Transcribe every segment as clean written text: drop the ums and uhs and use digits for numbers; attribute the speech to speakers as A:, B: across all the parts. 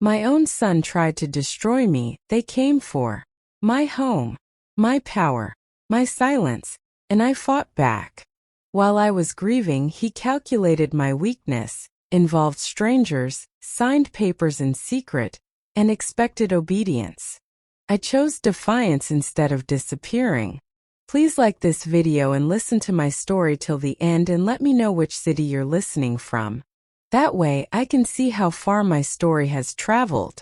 A: My own son tried to destroy me. They came for my home, my power, my silence, and I fought back. While I was grieving, he calculated my weakness, involved strangers, signed papers in secret, and expected obedience. I chose defiance instead of disappearing. Please like this video and listen to my story till the end and let me know which city you're listening from. That way I can see how far my story has traveled.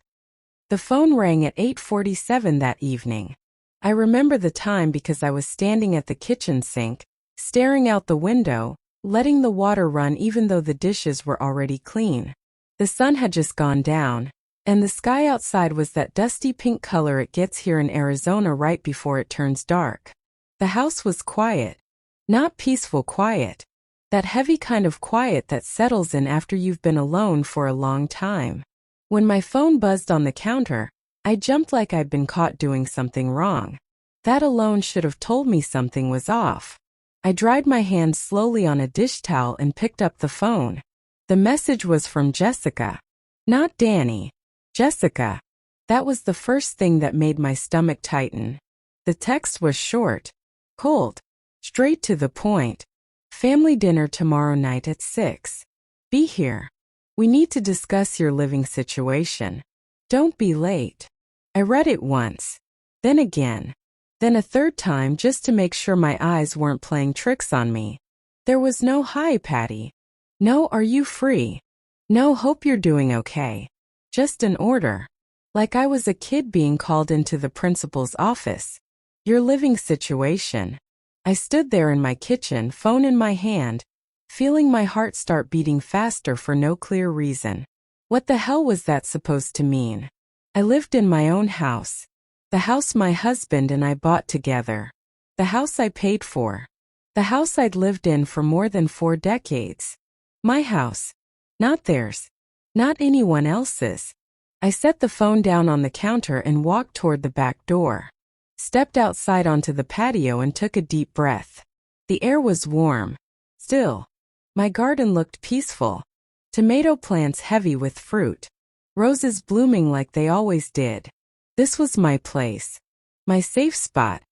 A: The phone rang at 8:47 that evening. I remember the time because I was standing at the kitchen sink, staring out the window, letting the water run even though the dishes were already clean. The sun had just gone down, and the sky outside was that dusty pink color it gets here in Arizona right before it turns dark. The house was quiet. Not peaceful quiet. That heavy kind of quiet that settles in after you've been alone for a long time. When my phone buzzed on the counter, I jumped like I'd been caught doing something wrong. That alone should have told me something was off. I dried my hands slowly on a dish towel and picked up the phone. The message was from Jessica. Not Danny. Jessica. That was the first thing that made my stomach tighten. The text was short, cold, straight to the point. Family dinner tomorrow night at 6. Be here. We need to discuss your living situation. Don't be late. I read it once, then again, then a third time just to make sure my eyes weren't playing tricks on me. There was no "Hi, Patty." No "Are you free?" No "Hope you're doing okay." Just an order. Like I was a kid being called into the principal's office. Your living situation. I stood there in my kitchen, phone in my hand, feeling my heart start beating faster for no clear reason. What the hell was that supposed to mean? I lived in my own house. The house my husband and I bought together. The house I paid for. The house I'd lived in for more than 4 decades. My house. Not theirs. Not anyone else's. I set the phone down on the counter and walked toward the back door. Stepped outside onto the patio and took a deep breath. The air was warm. Still. My garden looked peaceful. Tomato plants heavy with fruit. Roses blooming like they always did. This was my place. My safe spot.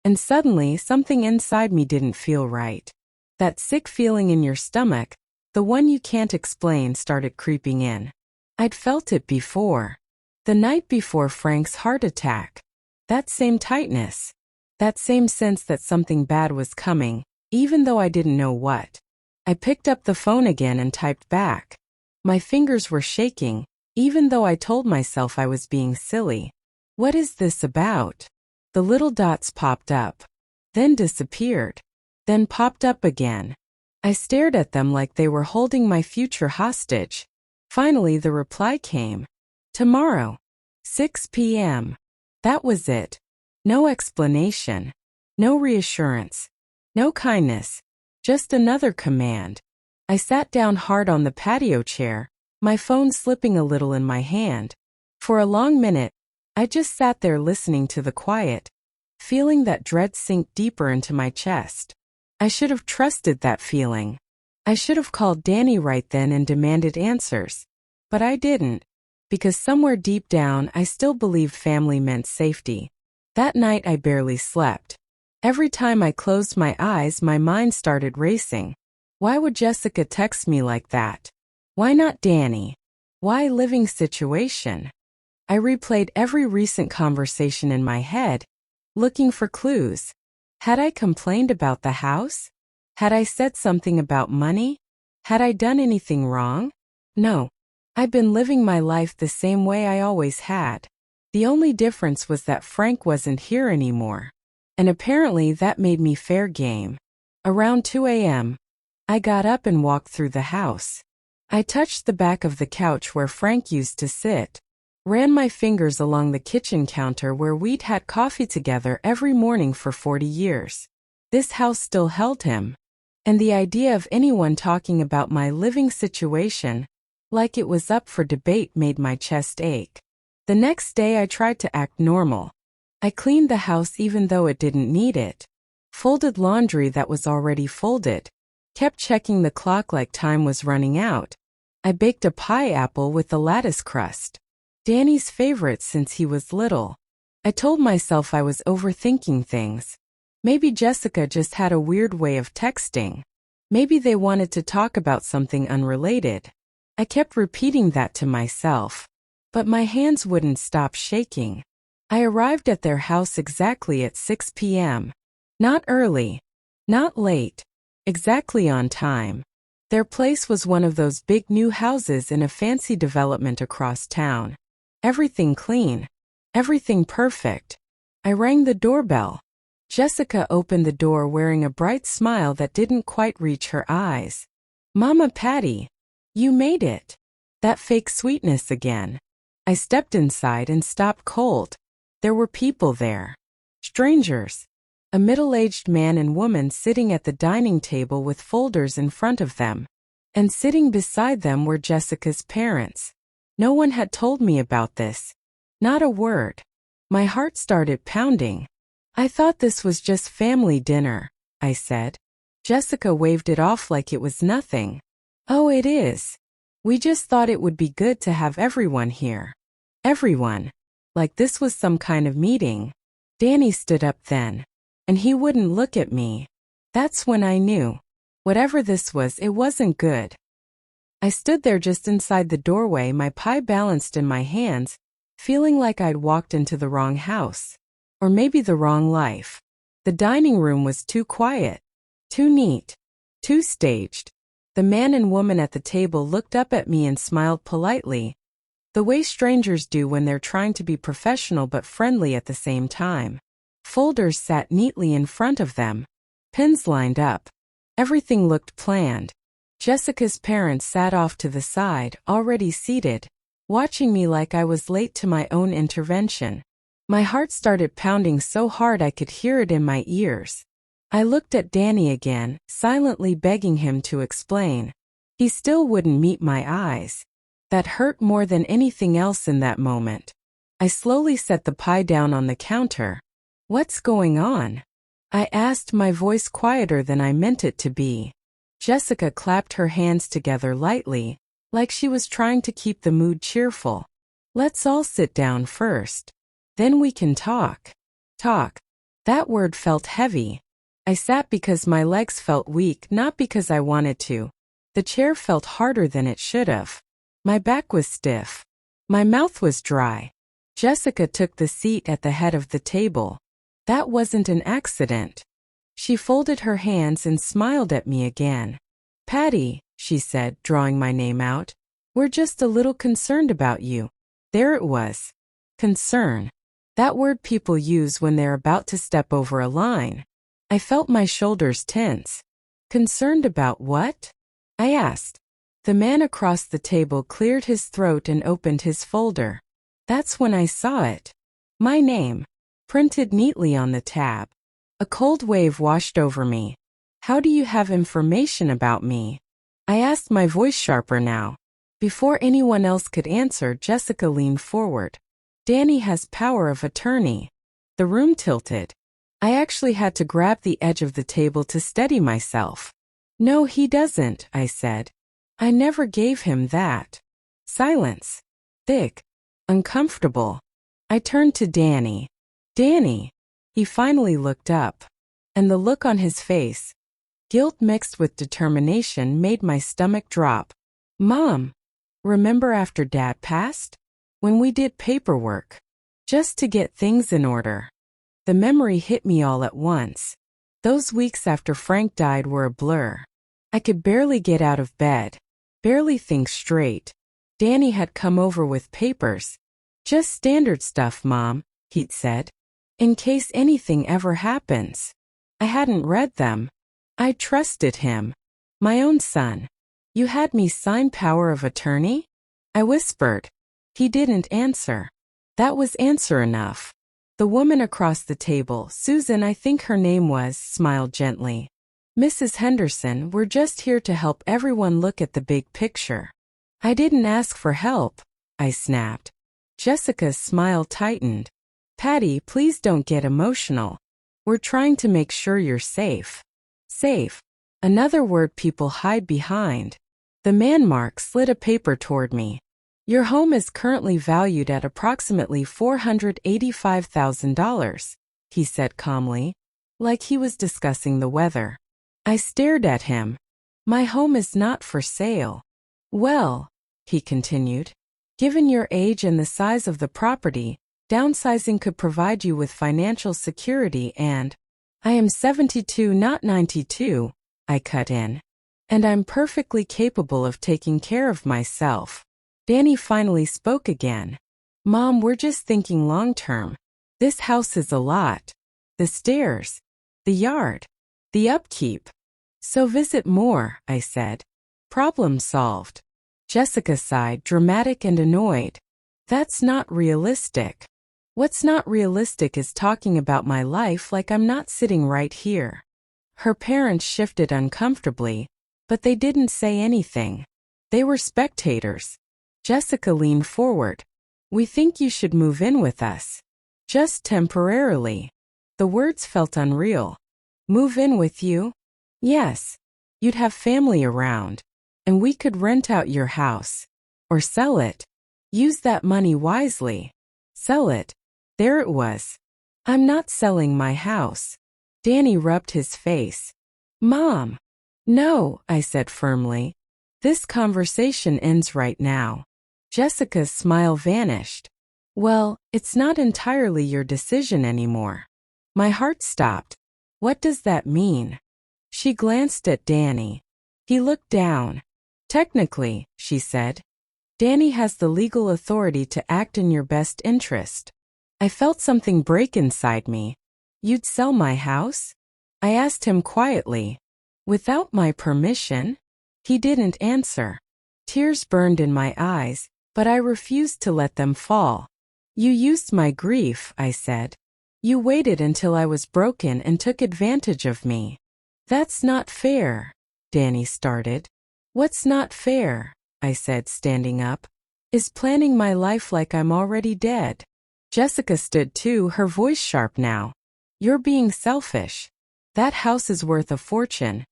A: And suddenly something inside me didn't feel right. That sick feeling in your stomach, the one you can't explain, started creeping in. I'd felt it before. The night before Frank's heart attack. That same tightness. That same sense that something bad was coming, even though I didn't know what. I picked up the phone again and typed back. My fingers were shaking, even though I told myself I was being silly. What is this about? The little dots popped up, then disappeared, then popped up again. I stared at them like they were holding my future hostage. Finally, the reply came. Tomorrow, 6 p.m. That was it. No explanation. No reassurance. No kindness. Just another command. I sat down hard on the patio chair, my phone slipping a little in my hand. For a long minute, I just sat there listening to the quiet, feeling that dread sink deeper into my chest. I should have trusted that feeling. I should have called Danny right then and demanded answers. But I didn't. Because somewhere deep down I still believed family meant safety. That night I barely slept. Every time I closed my eyes my mind started racing. Why would Jessica text me like that? Why not Danny? Why living situation? I replayed every recent conversation in my head, looking for clues. Had I complained about the house? Had I said something about money? Had I done anything wrong? No. I'd been living my life the same way I always had. The only difference was that Frank wasn't here anymore. And apparently that made me fair game. Around 2 a.m., I got up and walked through the house. I touched the back of the couch where Frank used to sit, ran my fingers along the kitchen counter where we'd had coffee together every morning for 40 years. This house still held him. And the idea of anyone talking about my living situation, like it was up for debate, made my chest ache. The next day I tried to act normal. I cleaned the house even though it didn't need it. Folded laundry that was already folded. Kept checking the clock like time was running out. I baked a pie apple with the lattice crust. Danny's favorite since he was little. I told myself I was overthinking things. Maybe Jessica just had a weird way of texting. Maybe they wanted to talk about something unrelated. I kept repeating that to myself. But my hands wouldn't stop shaking. I arrived at their house exactly at 6 p.m. Not early. Not late. Exactly on time. Their place was one of those big new houses in a fancy development across town. Everything clean. Everything perfect. I rang the doorbell. Jessica opened the door wearing a bright smile that didn't quite reach her eyes. "Mama Patty, you made it." That fake sweetness again. I stepped inside and stopped cold. There were people there. Strangers. A middle-aged man and woman sitting at the dining table with folders in front of them. And sitting beside them were Jessica's parents. No one had told me about this. Not a word. My heart started pounding. "I thought this was just family dinner," I said. Jessica waved it off like it was nothing. "Oh, it is. We just thought it would be good to have everyone here." Everyone. Like this was some kind of meeting. Danny stood up then. And he wouldn't look at me. That's when I knew. Whatever this was, it wasn't good. I stood there just inside the doorway, my pie balanced in my hands, feeling like I'd walked into the wrong house. Or maybe the wrong life. The dining room was too quiet. Too neat. Too staged. The man and woman at the table looked up at me and smiled politely. The way strangers do when they're trying to be professional but friendly at the same time. Folders sat neatly in front of them. Pins lined up. Everything looked planned. Jessica's parents sat off to the side, already seated, watching me like I was late to my own intervention. My heart started pounding so hard I could hear it in my ears. I looked at Danny again, silently begging him to explain. He still wouldn't meet my eyes. That hurt more than anything else in that moment. I slowly set the pie down on the counter. "What's going on?" I asked, my voice quieter than I meant it to be. Jessica clapped her hands together lightly, like she was trying to keep the mood cheerful. "Let's all sit down first. Then we can talk." Talk. That word felt heavy. I sat because my legs felt weak, not because I wanted to. The chair felt harder than it should have. My back was stiff. My mouth was dry. Jessica took the seat at the head of the table. That wasn't an accident. She folded her hands and smiled at me again. "Patty," she said, drawing my name out, "we're just a little concerned about you." There it was. Concern. That word people use when they're about to step over a line. I felt my shoulders tense. "Concerned about what?" I asked. The man across the table cleared his throat and opened his folder. That's when I saw it. My name. Printed neatly on the tab. A cold wave washed over me. "How do you have information about me?" I asked, my voice sharper now. Before anyone else could answer, Jessica leaned forward. "Danny has power of attorney." The room tilted. I actually had to grab the edge of the table to steady myself. "No, he doesn't," I said. "I never gave him that." Silence. Thick. Uncomfortable. I turned to Danny. "Danny." He finally looked up. And the look on his face, guilt mixed with determination, made my stomach drop. "Mom, remember after Dad passed? When we did paperwork. Just to get things in order." The memory hit me all at once. Those weeks after Frank died were a blur. I could barely get out of bed. Barely think straight. Danny had come over with papers. "Just standard stuff, Mom," he'd said. "In case anything ever happens." I hadn't read them. I trusted him. My own son. "You had me sign power of attorney?" I whispered. He didn't answer. That was answer enough. The woman across the table, Susan, I think her name was, smiled gently. "Mrs. Henderson, we're just here to help everyone look at the big picture." "I didn't ask for help," I snapped. Jessica's smile tightened. "Patty, please don't get emotional. We're trying to make sure you're safe." Safe. Another word people hide behind. The man Mark slid a paper toward me. Your home is currently valued at approximately $485,000, he said calmly, like he was discussing the weather. I stared at him. My home is not for sale. Well, he continued, given your age and the size of the property, downsizing could provide you with financial security and I am 72, not 92, I cut in. And I'm perfectly capable of taking care of myself. Danny finally spoke again. Mom, we're just thinking long-term. This house is a lot. The stairs, the yard, the upkeep. So visit more, I said. Problem solved. Jessica sighed, dramatic and annoyed. That's not realistic. What's not realistic is talking about my life like I'm not sitting right here. Her parents shifted uncomfortably, but they didn't say anything. They were spectators. Jessica leaned forward. We think you should move in with us. Just temporarily. The words felt unreal. Move in with you? Yes. You'd have family around. And we could rent out your house. Or sell it. Use that money wisely. Sell it. There it was. I'm not selling my house. Danny rubbed his face. Mom. No, I said firmly. This conversation ends right now. Jessica's smile vanished. Well, it's not entirely your decision anymore. My heart stopped. What does that mean? She glanced at Danny. He looked down. Technically, she said, Danny has the legal authority to act in your best interest. I felt something break inside me. You'd sell my house? I asked him quietly. Without my permission? He didn't answer. Tears burned in my eyes, but I refused to let them fall. You used my grief, I said. You waited until I was broken and took advantage of me. That's not fair, Danny started. What's not fair, I said, standing up, is planning my life like I'm already dead. Jessica stood too, her voice sharp now. You're being selfish. That house is worth a fortune.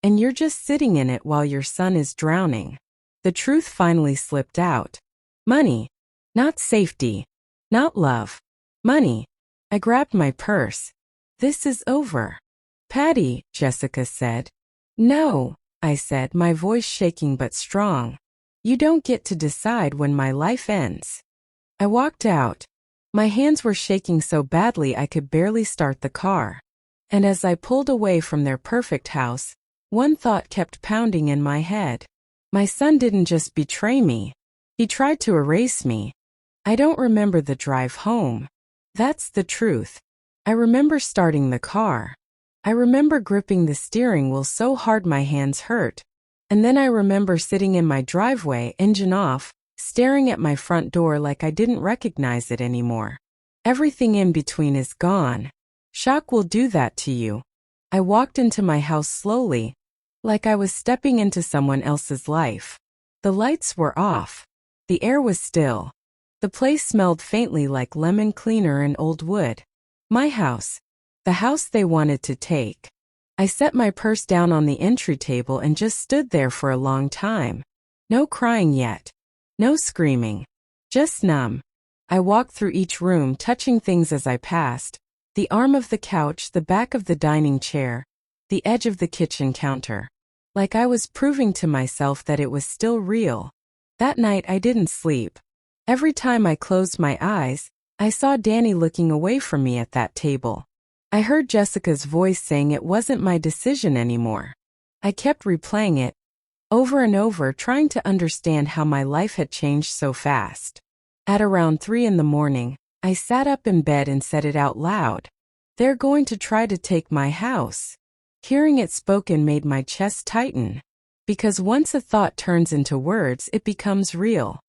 A: And you're just sitting in it while your son is drowning. The truth finally slipped out. Money. Not safety. Not love. Money. I grabbed my purse. This is over. Patty, Jessica said. No, I said, my voice shaking but strong. You don't get to decide when my life ends. I walked out. My hands were shaking so badly I could barely start the car. And as I pulled away from their perfect house, one thought kept pounding in my head. My son didn't just betray me. He tried to erase me. I don't remember the drive home. That's the truth. I remember starting the car. I remember gripping the steering wheel so hard my hands hurt. And then I remember sitting in my driveway, engine off, staring at my front door like I didn't recognize it anymore. Everything in between is gone. Shock will do that to you. I walked into my house slowly, like I was stepping into someone else's life. The lights were off. The air was still. The place smelled faintly like lemon cleaner and old wood. My house. The house they wanted to take. I set my purse down on the entry table and just stood there for a long time. No crying yet. No screaming. Just numb. I walked through each room, touching things as I passed. The arm of the couch, the back of the dining chair, the edge of the kitchen counter. Like I was proving to myself that it was still real. That night I didn't sleep. Every time I closed my eyes, I saw Danny looking away from me at that table. I heard Jessica's voice saying it wasn't my decision anymore. I kept replaying it, over and over, trying to understand how my life had changed so fast. At around 3 a.m, I sat up in bed and said it out loud. They're going to try to take my house. Hearing it spoken made my chest tighten. Because once a thought turns into words, it becomes real.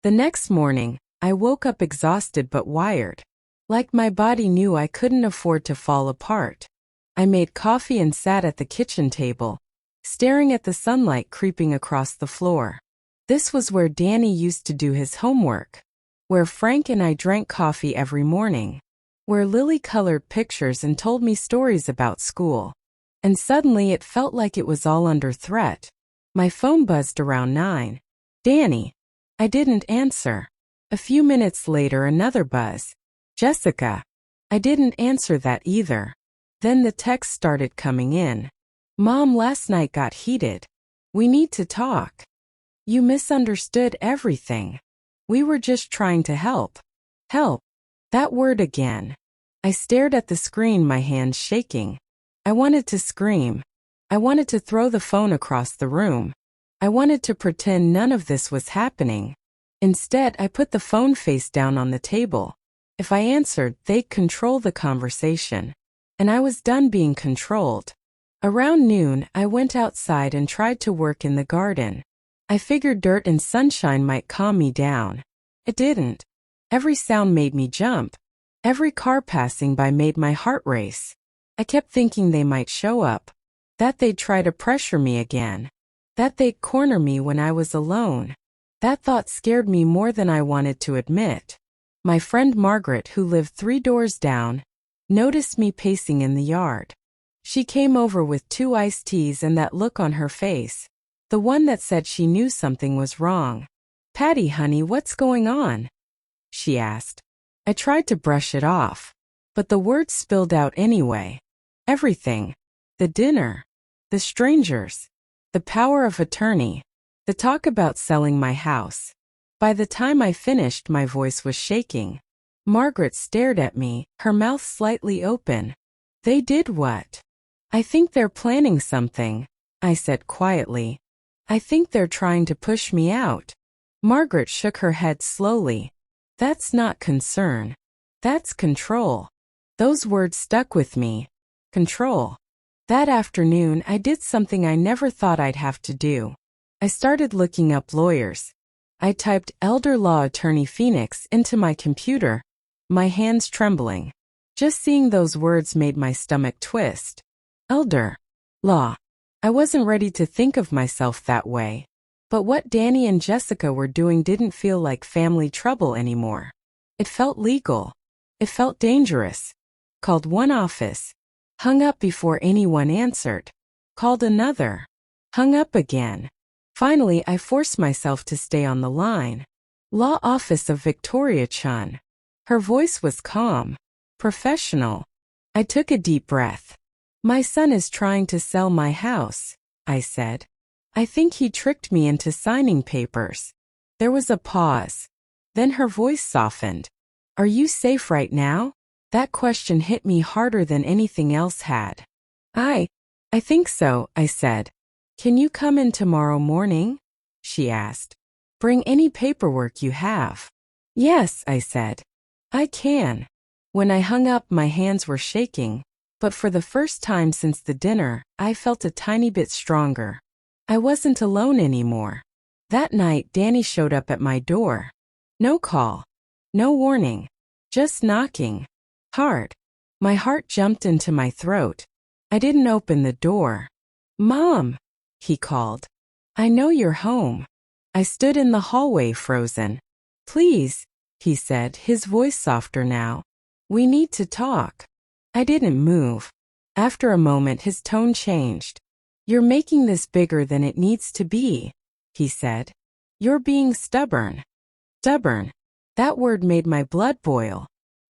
A: The next morning, I woke up exhausted but wired. Like my body knew I couldn't afford to fall apart. I made coffee and sat at the kitchen table, staring at the sunlight creeping across the floor. This was where Danny used to do his homework. Where Frank and I drank coffee every morning. Where Lily colored pictures and told me stories about school. And suddenly it felt like it was all under threat. My phone buzzed around 9. Danny. I didn't answer. A few minutes later, another buzz. Jessica. I didn't answer that either. Then the texts started coming in. Mom, last night got heated. We need to talk. You misunderstood everything. We were just trying to help. Help. That word again. I stared at the screen, my hands shaking. I wanted to scream. I wanted to throw the phone across the room. I wanted to pretend none of this was happening. Instead, I put the phone face down on the table. If I answered, they'd control the conversation. And I was done being controlled. Around noon, I went outside and tried to work in the garden. I figured dirt and sunshine might calm me down. It didn't. Every sound made me jump. Every car passing by made my heart race. I kept thinking they might show up. That they'd try to pressure me again. That they'd corner me when I was alone. That thought scared me more than I wanted to admit. My friend Margaret, who lived 3 doors down, noticed me pacing in the yard. She came over with 2 iced teas and that look on her face. The one that said she knew something was wrong. "Patty, honey, what's going on?" she asked. I tried to brush it off, but the words spilled out anyway. Everything. The dinner. The strangers. The power of attorney. The talk about selling my house. By the time I finished, my voice was shaking. Margaret stared at me, her mouth slightly open. "They did what?" "I think they're planning something," I said quietly. "I think they're trying to push me out." Margaret shook her head slowly. "That's not concern. That's control." Those words stuck with me. Control. That afternoon, I did something I never thought I'd have to do. I started looking up lawyers. I typed "Elder Law Attorney Phoenix" into my computer, my hands trembling. Just seeing those words made my stomach twist. Elder Law. I wasn't ready to think of myself that way. But what Danny and Jessica were doing didn't feel like family trouble anymore. It felt legal. It felt dangerous. Called one office. Hung up before anyone answered. Called another. Hung up again. Finally, I forced myself to stay on the line. Law Office of Victoria Chun. Her voice was calm. Professional. I took a deep breath. "My son is trying to sell my house," I said. "I think he tricked me into signing papers." There was a pause. Then her voice softened. "Are you safe right now?" That question hit me harder than anything else had. I think so," I said. "Can you come in tomorrow morning?" she asked. "Bring any paperwork you have." "Yes," I said. "I can." When I hung up, my hands were shaking, but for the first time since the dinner, I felt a tiny bit stronger. I wasn't alone anymore. That night, Danny showed up at my door. No call. No warning. Just knocking. Hard. My heart jumped into my throat. I didn't open the door. "Mom," he called. "I know you're home." I stood in the hallway, frozen. "Please," he said, his voice softer now. "We need to talk." I didn't move. After a moment, his tone changed. "You're making this bigger than it needs to be," he said. "You're being stubborn." Stubborn. That word made my blood boil.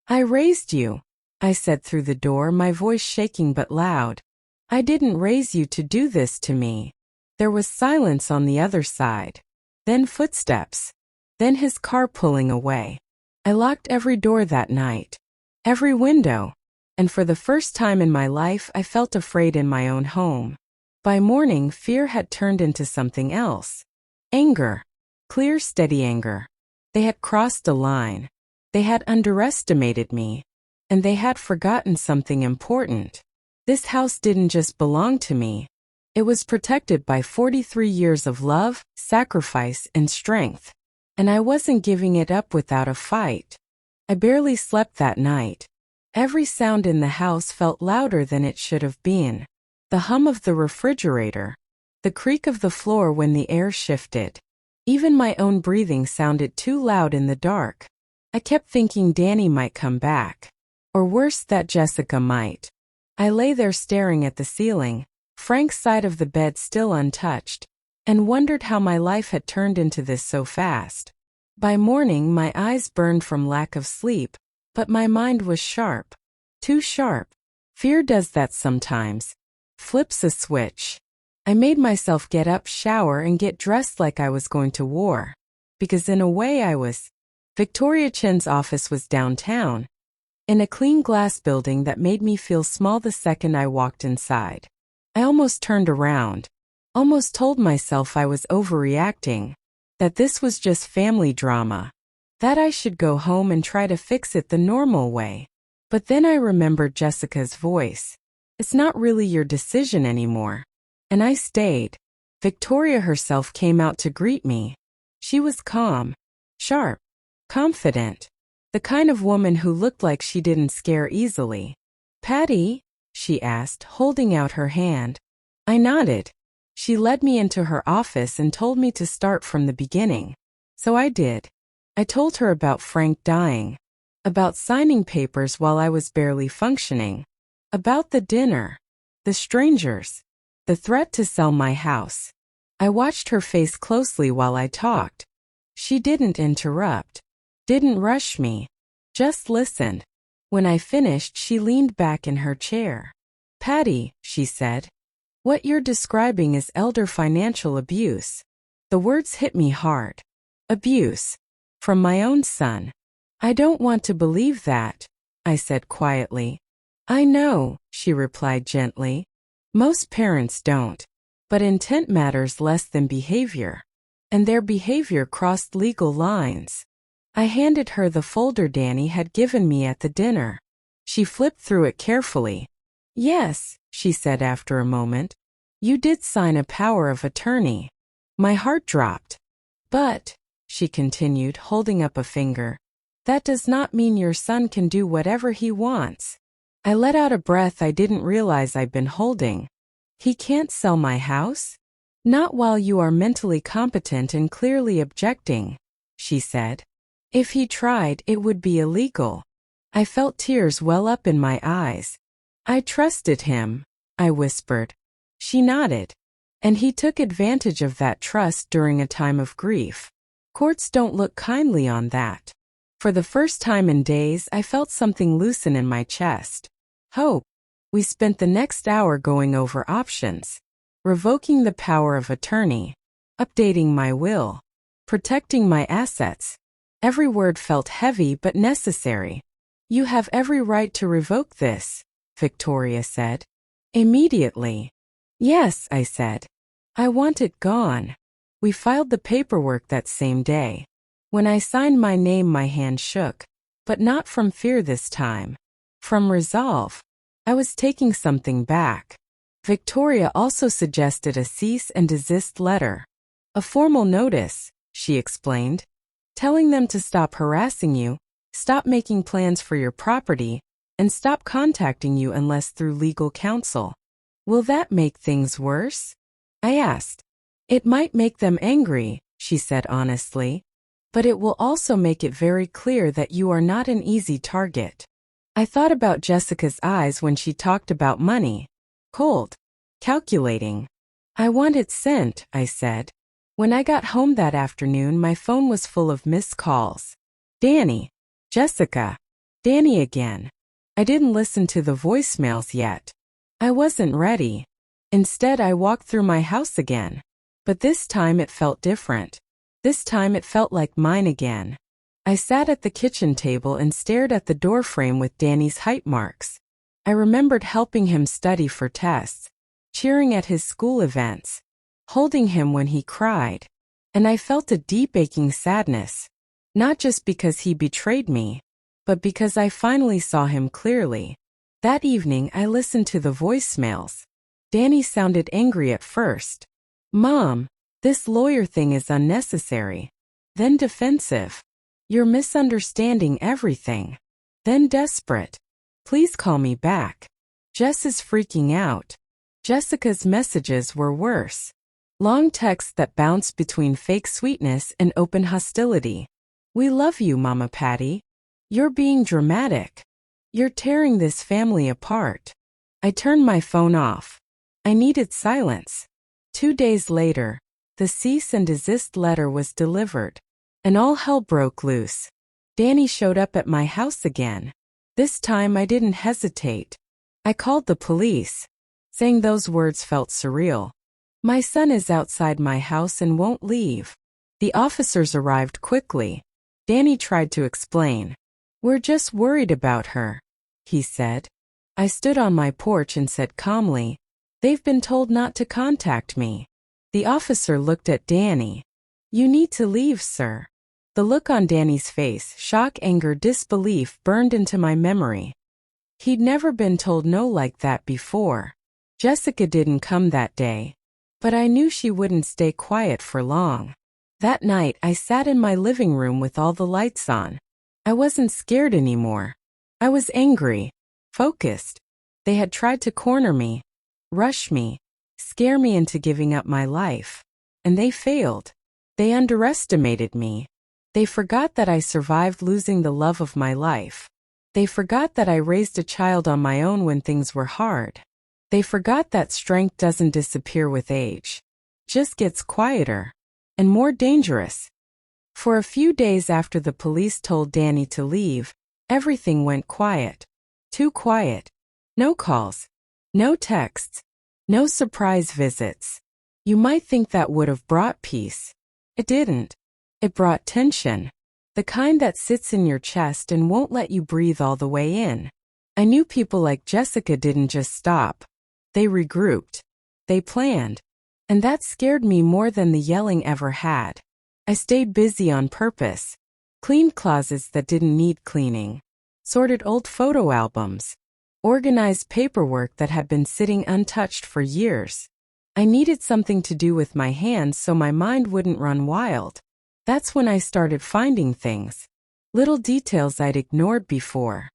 A: "I raised you," I said through the door, my voice shaking but loud. "I didn't raise you to do this to me." There was silence on the other side. Then footsteps. Then his car pulling away. I locked every door that night. Every window. And for the first time in my life, I felt afraid in my own home. By morning, fear had turned into something else. Anger. Clear, steady anger. They had crossed a line. They had underestimated me. And they had forgotten something important. This house didn't just belong to me. It was protected by 43 years of love, sacrifice, and strength. And I wasn't giving it up without a fight. I barely slept that night. Every sound in the house felt louder than it should have been. The hum of the refrigerator. The creak of the floor when the air shifted. Even my own breathing sounded too loud in the dark. I kept thinking Danny might come back. Or worse, that Jessica might. I lay there staring at the ceiling, Frank's side of the bed still untouched, and wondered how my life had turned into this so fast. By morning, my eyes burned from lack of sleep, but my mind was sharp. Too sharp. Fear does that sometimes. Flips a switch. I made myself get up, shower, and get dressed like I was going to war. Because in a way I was. Victoria Chen's office was downtown, in a clean glass building that made me feel small the second I walked inside. I almost turned around, almost told myself I was overreacting, that this was just family drama, that I should go home and try to fix it the normal way. But then I remembered Jessica's voice. It's not really your decision anymore. And I stayed. Victoria herself came out to greet me. She was calm, sharp, confident. The kind of woman who looked like she didn't scare easily. "Patty?" she asked, holding out her hand. I nodded. She led me into her office and told me to start from the beginning. So I did. I told her about Frank dying, about signing papers while I was barely functioning, about the dinner, the strangers, the threat to sell my house. I watched her face closely while I talked. She didn't interrupt, didn't rush me, just listened. When I finished, she leaned back in her chair. "Patty," she said, "what you're describing is elder financial abuse." The words hit me hard. Abuse. From my own son. "I don't want to believe that," I said quietly. "I know," she replied gently. "Most parents don't. But intent matters less than behavior. And their behavior crossed legal lines." I handed her the folder Danny had given me at the dinner. She flipped through it carefully. "Yes," she said after a moment. "You did sign a power of attorney." My heart dropped. "But," she continued, holding up a finger, "that does not mean your son can do whatever he wants." I let out a breath I didn't realize I'd been holding. "He can't sell my house?" "Not while you are mentally competent and clearly objecting," she said. "If he tried, it would be illegal." I felt tears well up in my eyes. "I trusted him," I whispered. She nodded. "And he took advantage of that trust during a time of grief. Courts don't look kindly on that." For the first time in days, I felt something loosen in my chest. Hope. We spent the next hour going over options. Revoking the power of attorney. Updating my will. Protecting my assets. Every word felt heavy but necessary. "You have every right to revoke this," Victoria said. "Immediately." "Yes," I said. "I want it gone." We filed the paperwork that same day. When I signed my name, my hand shook. But not from fear this time. From resolve. I was taking something back. Victoria also suggested a cease and desist letter. "A formal notice," she explained. "Telling them to stop harassing you, stop making plans for your property, and stop contacting you unless through legal counsel." "Will that make things worse?" I asked. "It might make them angry," she said honestly. "But it will also make it very clear that you are not an easy target." I thought about Jessica's eyes when she talked about money. Cold. Calculating. "I want it sent," I said. When I got home that afternoon, my phone was full of missed calls. Danny. Jessica. Danny again. I didn't listen to the voicemails yet. I wasn't ready. Instead, I walked through my house again. But this time it felt different. This time it felt like mine again. I sat at the kitchen table and stared at the doorframe with Danny's height marks. I remembered helping him study for tests, cheering at his school events, holding him when he cried. And I felt a deep aching sadness, not just because he betrayed me, but because I finally saw him clearly. That evening, I listened to the voicemails. Danny sounded angry at first. "Mom, this lawyer thing is unnecessary." Then defensive. "You're misunderstanding everything." Then desperate. "Please call me back. Jess is freaking out." Jessica's messages were worse. Long texts that bounced between fake sweetness and open hostility. "We love you, Mama Patty. You're being dramatic. You're tearing this family apart." I turned my phone off. I needed silence. 2 days later, the cease and desist letter was delivered. and all hell broke loose. Danny showed up at my house again. This time I didn't hesitate. I called the police. Saying those words felt surreal. My son is outside my house and won't leave. The officers arrived quickly. Danny tried to explain. We're just worried about her, he said. I stood on my porch and said calmly, they've been told not to contact me. The officer looked at Danny. You need to leave, sir. The look on Danny's face, shock, anger, disbelief, burned into my memory. He'd never been told no like that before. Jessica didn't come that day, but I knew she wouldn't stay quiet for long. That night, I sat in my living room with all the lights on. I wasn't scared anymore. I was angry, focused. They had tried to corner me, rush me, scare me into giving up my life. And they failed. They underestimated me. They forgot that I survived losing the love of my life. They forgot that I raised a child on my own when things were hard. They forgot that strength doesn't disappear with age. Just gets quieter and more dangerous. For a few days after the police told Danny to leave, everything went quiet. Too quiet. No calls. No texts. No surprise visits. You might think that would have brought peace. It didn't. It brought tension. The kind that sits in your chest and won't let you breathe all the way in. I knew people like Jessica didn't just stop. They regrouped. They planned. And that scared me more than the yelling ever had. I stayed busy on purpose. Cleaned closets that didn't need cleaning. Sorted old photo albums. Organized paperwork that had been sitting untouched for years. I needed something to do with my hands so my mind wouldn't run wild. That's when I started finding things. Little details I'd ignored before.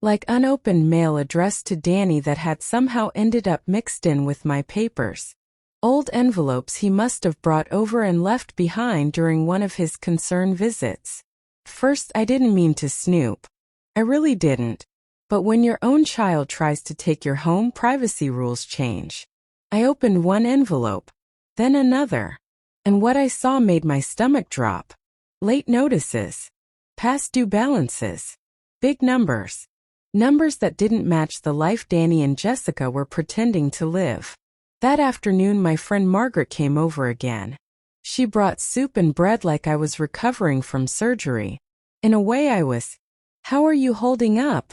A: Like unopened mail addressed to Danny that had somehow ended up mixed in with my papers. Old envelopes he must have brought over and left behind during one of his concern visits. First, I didn't mean to snoop. I really didn't. But when your own child tries to take your home, privacy rules change. I opened one envelope, then another. And what I saw made my stomach drop. Late notices. Past due balances. Big numbers. Numbers that didn't match the life Danny and Jessica were pretending to live. That afternoon my friend Margaret came over again. She brought soup and bread like I was recovering from surgery. In a way I was. How are you holding up?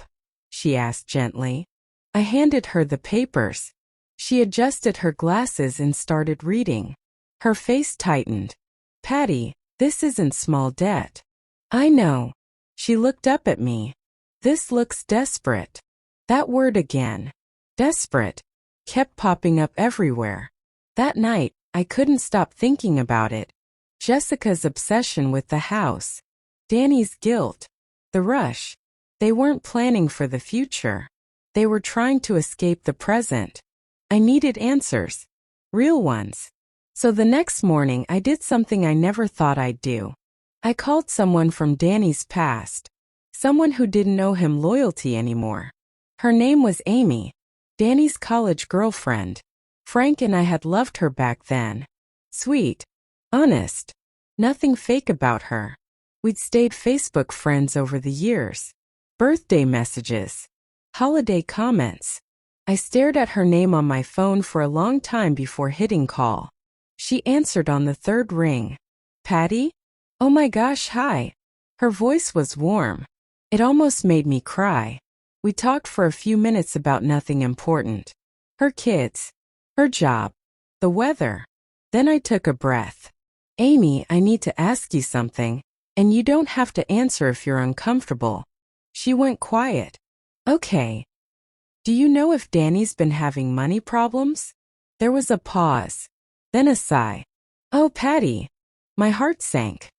A: She asked gently. I handed her the papers. She adjusted her glasses and started reading. Her face tightened. Patty, this isn't small debt. I know. She looked up at me. This looks desperate. That word again. Desperate. Kept popping up everywhere. That night, I couldn't stop thinking about it. Jessica's obsession with the house. Danny's guilt. The rush. They weren't planning for the future. They were trying to escape the present. I needed answers. Real ones. So the next morning I did something I never thought I'd do. I called someone from Danny's past. Someone who didn't know him loyalty anymore. Her name was Amy. Danny's college girlfriend. Frank and I had loved her back then. Sweet. Honest. Nothing fake about her. We'd stayed Facebook friends over the years. Birthday messages. Holiday comments. I stared at her name on my phone for a long time before hitting call. She answered on the third ring. Patty? Oh my gosh, hi. Her voice was warm. It almost made me cry. We talked for a few minutes about nothing important. Her kids. Her job. The weather. Then I took a breath. Amy, I need to ask you something, and you don't have to answer if you're uncomfortable. She went quiet. Okay. Do you know if Danny's been having money problems? There was a pause. Then a sigh. Oh, Patty. My heart sank.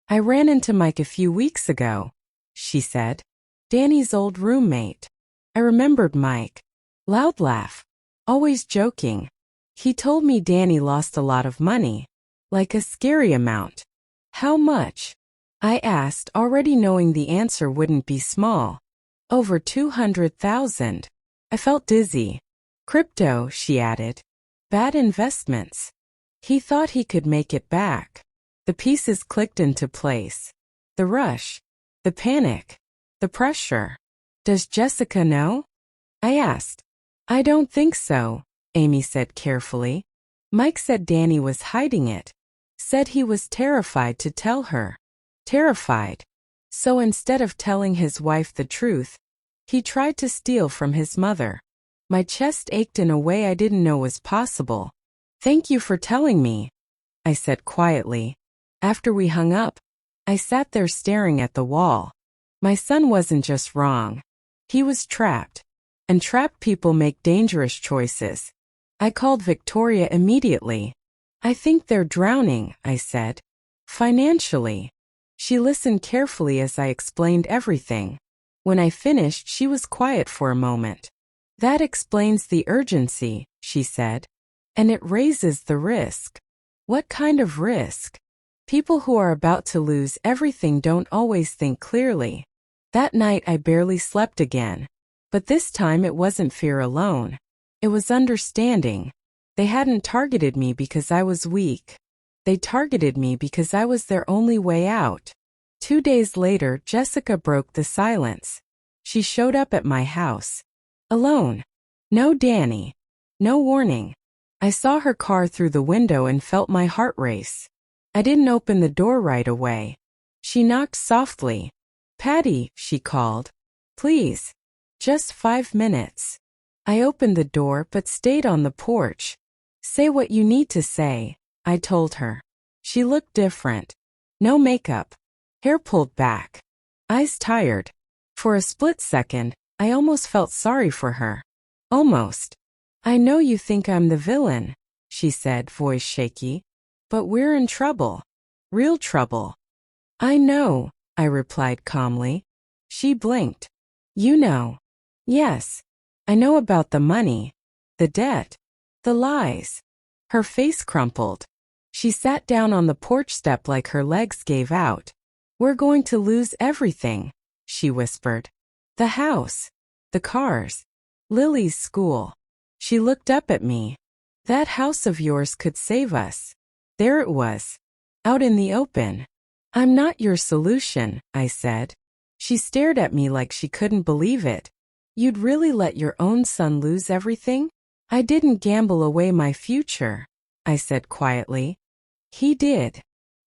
A: I ran into Mike a few weeks ago, she said. Danny's old roommate. I remembered Mike. Loud laugh. Always joking. He told me Danny lost a lot of money. Like a scary amount. How much? I asked, already knowing the answer wouldn't be small. Over 200,000. I felt dizzy. Crypto, she added. Bad investments. He thought he could make it back. The pieces clicked into place. The rush. The panic. The pressure. Does Jessica know? I asked. I don't think so, Amy said carefully. Mike said Danny was hiding it. Said he was terrified to tell her. Terrified. So instead of telling his wife the truth, he tried to steal from his mother. My chest ached in a way I didn't know was possible. Thank you for telling me, I said quietly. After we hung up, I sat there staring at the wall. My son wasn't just wrong. He was trapped. And trapped people make dangerous choices. I called Victoria immediately. I think they're drowning, I said. Financially. She listened carefully as I explained everything. When I finished, she was quiet for a moment. That explains the urgency, she said. And it raises the risk. What kind of risk? People who are about to lose everything don't always think clearly. That night I barely slept again. But this time it wasn't fear alone. It was understanding. They hadn't targeted me because I was weak. They targeted me because I was their only way out. 2 days later, Jessica broke the silence. She showed up at my house. Alone. No Danny. No warning. I saw her car through the window and felt my heart race. I didn't open the door right away. She knocked softly. Patty, she called. Please. Just 5 minutes. I opened the door but stayed on the porch. Say what you need to say, I told her. She looked different. No makeup. Hair pulled back. Eyes tired. For a split second, I almost felt sorry for her. Almost. I know you think I'm the villain, she said, voice shaky. But we're in trouble. Real trouble. I know, I replied calmly. She blinked. You know. Yes. I know about the money. The debt. The lies. Her face crumpled. She sat down on the porch step like her legs gave out. We're going to lose everything, she whispered. The house. The cars. Lily's school. She looked up at me. That house of yours could save us. There it was. Out in the open. I'm not your solution, I said. She stared at me like she couldn't believe it. You'd really let your own son lose everything? I didn't gamble away my future, I said quietly. He did.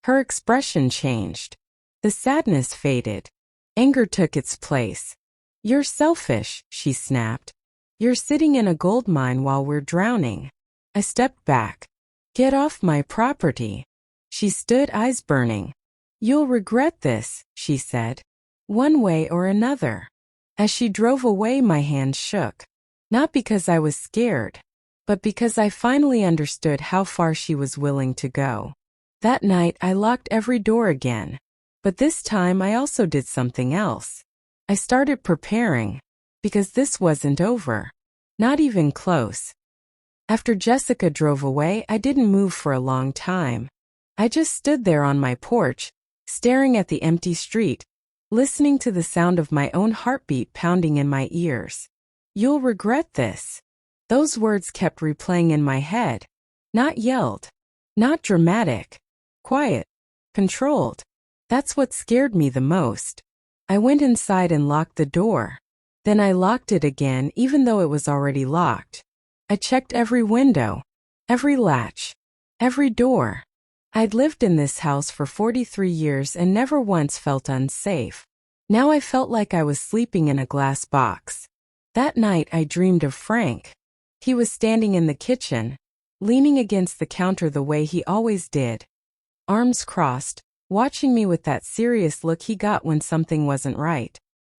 A: Her expression changed. The sadness faded. Anger took its place. You're selfish, she snapped. You're sitting in a gold mine while we're drowning. I stepped back. Get off my property. She stood, eyes burning. You'll regret this, she said. One way or another. As she drove away, my hands shook. Not because I was scared, but because I finally understood how far she was willing to go. That night, I locked every door again. But this time, I also did something else. I started preparing, because this wasn't over. Not even close. After Jessica drove away, I didn't move for a long time. I just stood there on my porch, staring at the empty street, listening to the sound of my own heartbeat pounding in my ears. You'll regret this. Those words kept replaying in my head. Not yelled. Not dramatic. Quiet. Controlled. That's what scared me the most. I went inside and locked the door. Then I locked it again even though it was already locked. I checked every window, every latch, every door. I'd lived in this house for 43 years and never once felt unsafe. Now I felt like I was sleeping in a glass box. That night I dreamed of Frank. He was standing in the kitchen, leaning against the counter the way he always did, arms crossed, watching me with that serious look he got when something wasn't right.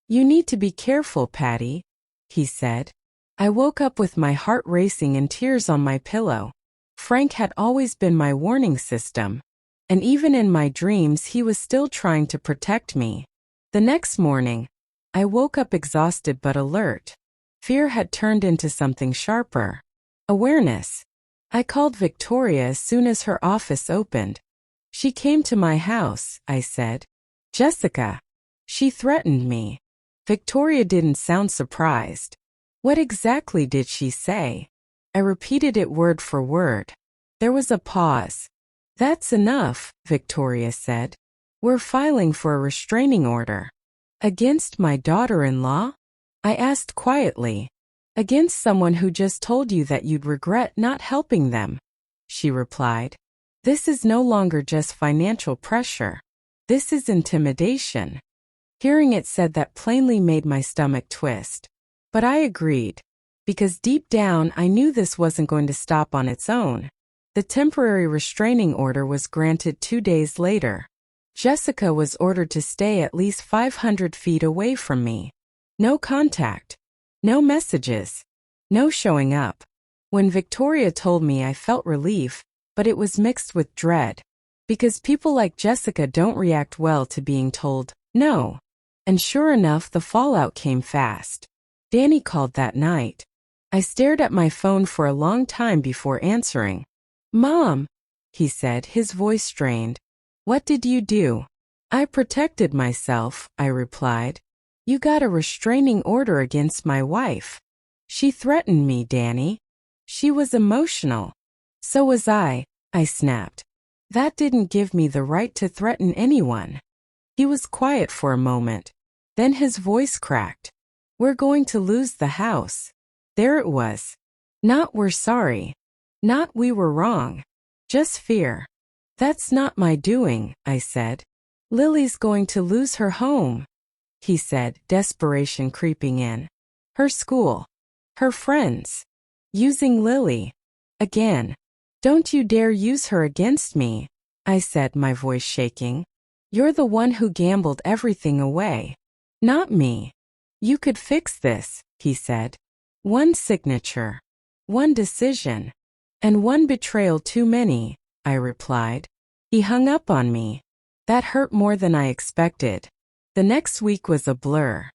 A: You need to be careful, Patty, he said. I woke up with my heart racing and tears on my pillow. Frank had always been my warning system, and even in my dreams he was still trying to protect me. The next morning, I woke up exhausted but alert. Fear had turned into something sharper. Awareness. I called Victoria as soon as her office opened. She came to my house, I said. Jessica. She threatened me. Victoria didn't sound surprised. What exactly did she say? I repeated it word for word. There was a pause. That's enough, Victoria said. We're filing for a restraining order. Against my daughter-in-law? I asked quietly. Against someone who just told you that you'd regret not helping them, she replied. This is no longer just financial pressure. This is intimidation. Hearing it said that plainly made my stomach twist. But I agreed, because deep down I knew this wasn't going to stop on its own. The temporary restraining order was granted 2 days later. Jessica was ordered to stay at least 500 feet away from me. No contact. No messages. No showing up. When Victoria told me, I felt relief, but it was mixed with dread. Because people like Jessica don't react well to being told no. And sure enough, the fallout came fast. Danny called that night. I stared at my phone for a long time before answering. Mom, he said, his voice strained. What did you do? I protected myself, I replied. You got a restraining order against my wife. She threatened me, Danny. She was emotional. So was I snapped. That didn't give me the right to threaten anyone. He was quiet for a moment. Then his voice cracked. We're going to lose the house. There it was. Not we're sorry. Not we were wrong. Just fear. That's not my doing, I said. Lily's going to lose her home, he said, desperation creeping in. Her school. Her friends. Using Lily. Again. Don't you dare use her against me, I said, my voice shaking. You're the one who gambled everything away. Not me. You could fix this, he said. One signature. One decision. And one betrayal too many, I replied. He hung up on me. That hurt more than I expected. The next week was a blur.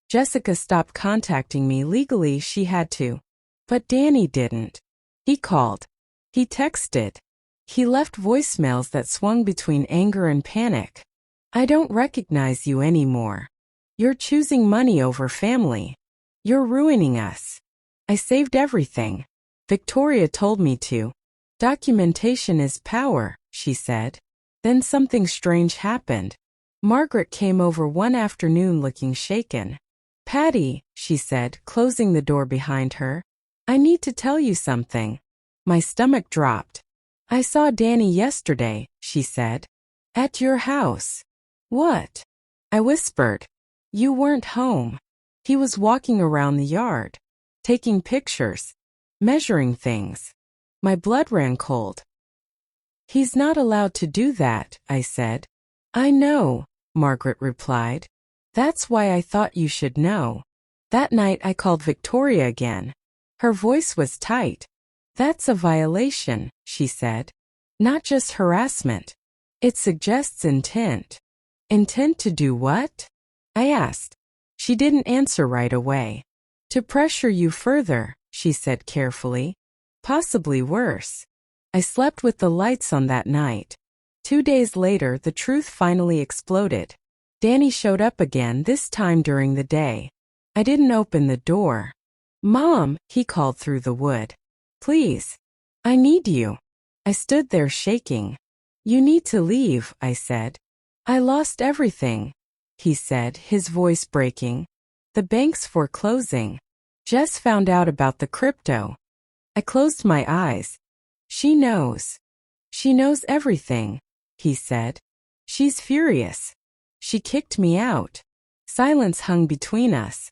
A: Jessica stopped contacting me. Legally, she had to. But Danny didn't. He called. He texted. He left voicemails that swung between anger and panic. I don't recognize you anymore. You're choosing money over family. You're ruining us. I saved everything. Victoria told me to. Documentation is power, she said. Then something strange happened. Margaret came over one afternoon looking shaken. Patty, she said, closing the door behind her. I need to tell you something. My stomach dropped. I saw Danny yesterday, she said. At your house. What? I whispered. You weren't home. He was walking around the yard, taking pictures, measuring things. My blood ran cold. He's not allowed to do that, I said. I know, Margaret replied. That's why I thought you should know. That night I called Victoria again. Her voice was tight. That's a violation, she said. Not just harassment. It suggests intent. Intent to do what? I asked. She didn't answer right away. To pressure you further, she said carefully. Possibly worse. I slept with the lights on that night. 2 days later, the truth finally exploded. Danny showed up again, this time during the day. I didn't open the door. Mom, he called through the wood. Please. I need you. I stood there shaking. You need to leave, I said. I lost everything, he said, his voice breaking. The bank's foreclosing. Jess found out about the crypto. I closed my eyes. She knows. She knows everything, he said. She's furious. She kicked me out. Silence hung between us.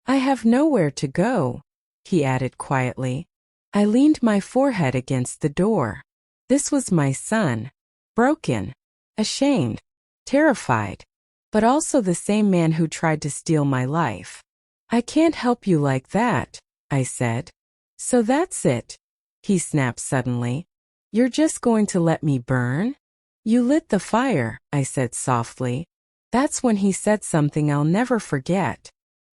A: I have nowhere to go, he added quietly. I leaned my forehead against the door. This was my son. Broken. Ashamed. Terrified. But also the same man who tried to steal my life. I can't help you like that, I said. So that's it, he snapped suddenly. You're just going to let me burn? You lit the fire, I said softly. That's when he said something I'll never forget.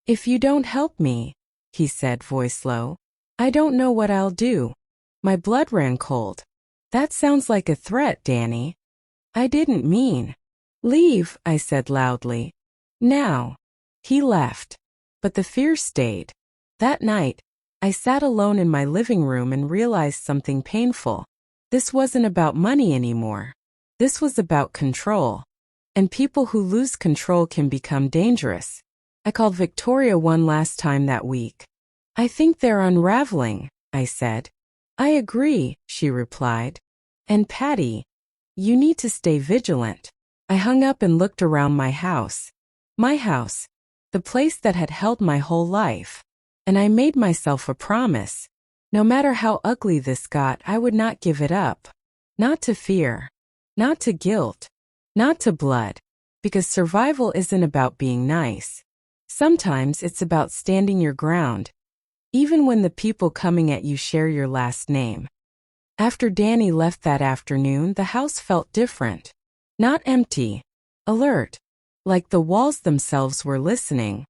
A: If you don't help me, he said, voice low, I don't know what I'll do. My blood ran cold. That sounds like a threat, Danny. I didn't mean. Leave, I said loudly. Now. He left. But the fear stayed. That night, I sat alone in my living room and realized something painful. This wasn't about money anymore. This was about control. And people who lose control can become dangerous. I called Victoria one last time that week. I think they're unraveling, I said. I agree, she replied. And Patty, you need to stay vigilant. I hung up and looked around my house. My house, the place that had held my whole life. And I made myself a promise. No matter how ugly this got, I would not give it up. Not to fear. Not to guilt. Not to blood. Because survival isn't about being nice. Sometimes it's about standing your ground, even when the people coming at you share your last name. After Danny left that afternoon, the house felt different. Not empty. Alert. Like the walls themselves were listening.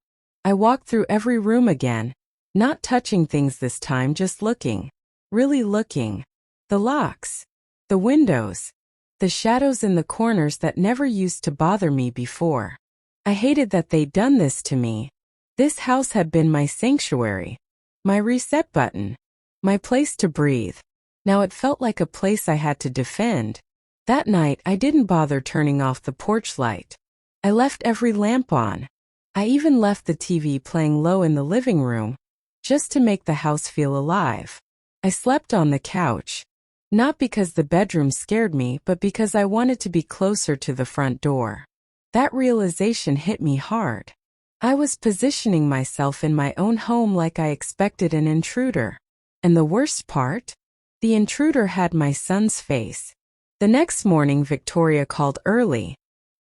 A: I walked through every room again, not touching things this time, just looking. Really looking. The locks. The windows. The shadows in the corners that never used to bother me before. I hated that they'd done this to me. This house had been my sanctuary. My reset button. My place to breathe. Now it felt like a place I had to defend. That night, I didn't bother turning off the porch light. I left every lamp on. I even left the TV playing low in the living room, just to make the house feel alive. I slept on the couch. Not because the bedroom scared me, but because I wanted to be closer to the front door. That realization hit me hard. I was positioning myself in my own home like I expected an intruder. And the worst part? The intruder had my son's face. The next morning, Victoria called early.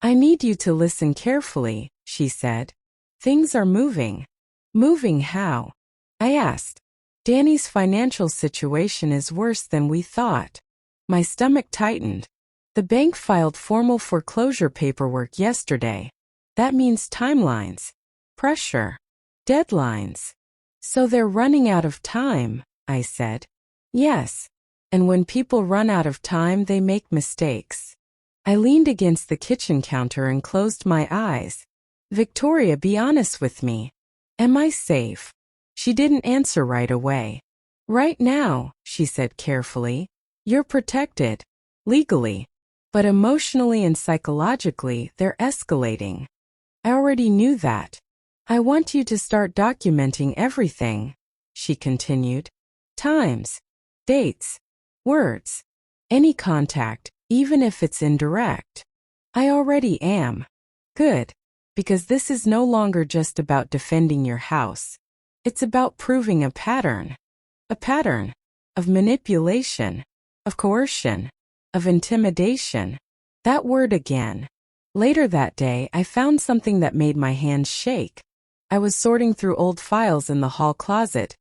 A: I need you to listen carefully, she said. Things are moving. Moving how? I asked. Danny's financial situation is worse than we thought. My stomach tightened. The bank filed formal foreclosure paperwork yesterday. That means timelines, pressure, deadlines. So they're running out of time, I said. Yes. And when people run out of time, they make mistakes. I leaned against the kitchen counter and closed my eyes. Victoria, be honest with me. Am I safe? She didn't answer right away. Right now, she said carefully, you're protected, legally. But emotionally and psychologically, they're escalating. I already knew that. I want you to start documenting everything, she continued. Times, dates, words, any contact, even if it's indirect. I already am. Good. Because this is no longer just about defending your house. It's about proving a pattern. A pattern of manipulation, of coercion, of intimidation. That word again. Later that day, I found something that made my hands shake. I was sorting through old files in the hall closet.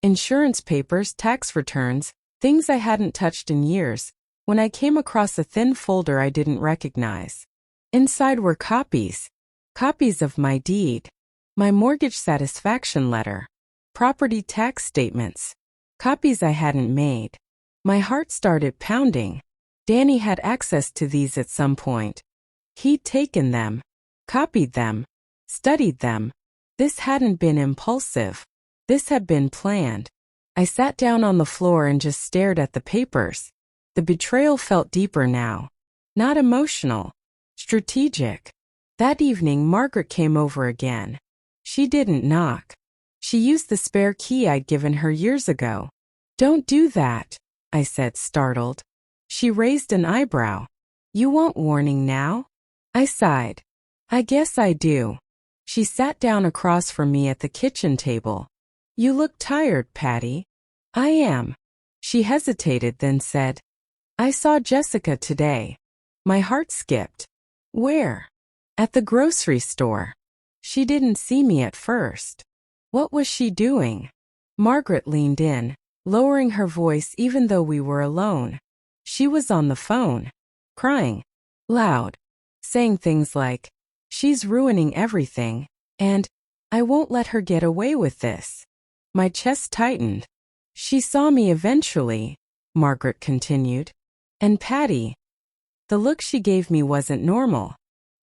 A: Insurance papers, tax returns, things I hadn't touched in years, when I came across a thin folder I didn't recognize. Inside were copies. Copies of my deed. My mortgage satisfaction letter. Property tax statements. Copies I hadn't made. My heart started pounding. Danny had access to these at some point. He'd taken them, copied them, studied them. This hadn't been impulsive. This had been planned. I sat down on the floor and just stared at the papers. The betrayal felt deeper now. Not emotional. Strategic. That evening, Margaret came over again. She didn't knock. She used the spare key I'd given her years ago. Don't do that, I said, startled. She raised an eyebrow. You want warning now? I sighed. I guess I do. She sat down across from me at the kitchen table. You look tired, Patty. I am. She hesitated, then said, I saw Jessica today. My heart skipped. Where? At the grocery store. She didn't see me at first. What was she doing? Margaret leaned in, lowering her voice even though we were alone. She was on the phone, crying, loud, saying things like, she's ruining everything, and I won't let her get away with this. My chest tightened. She saw me eventually, Margaret continued. And Patty. The look she gave me wasn't normal.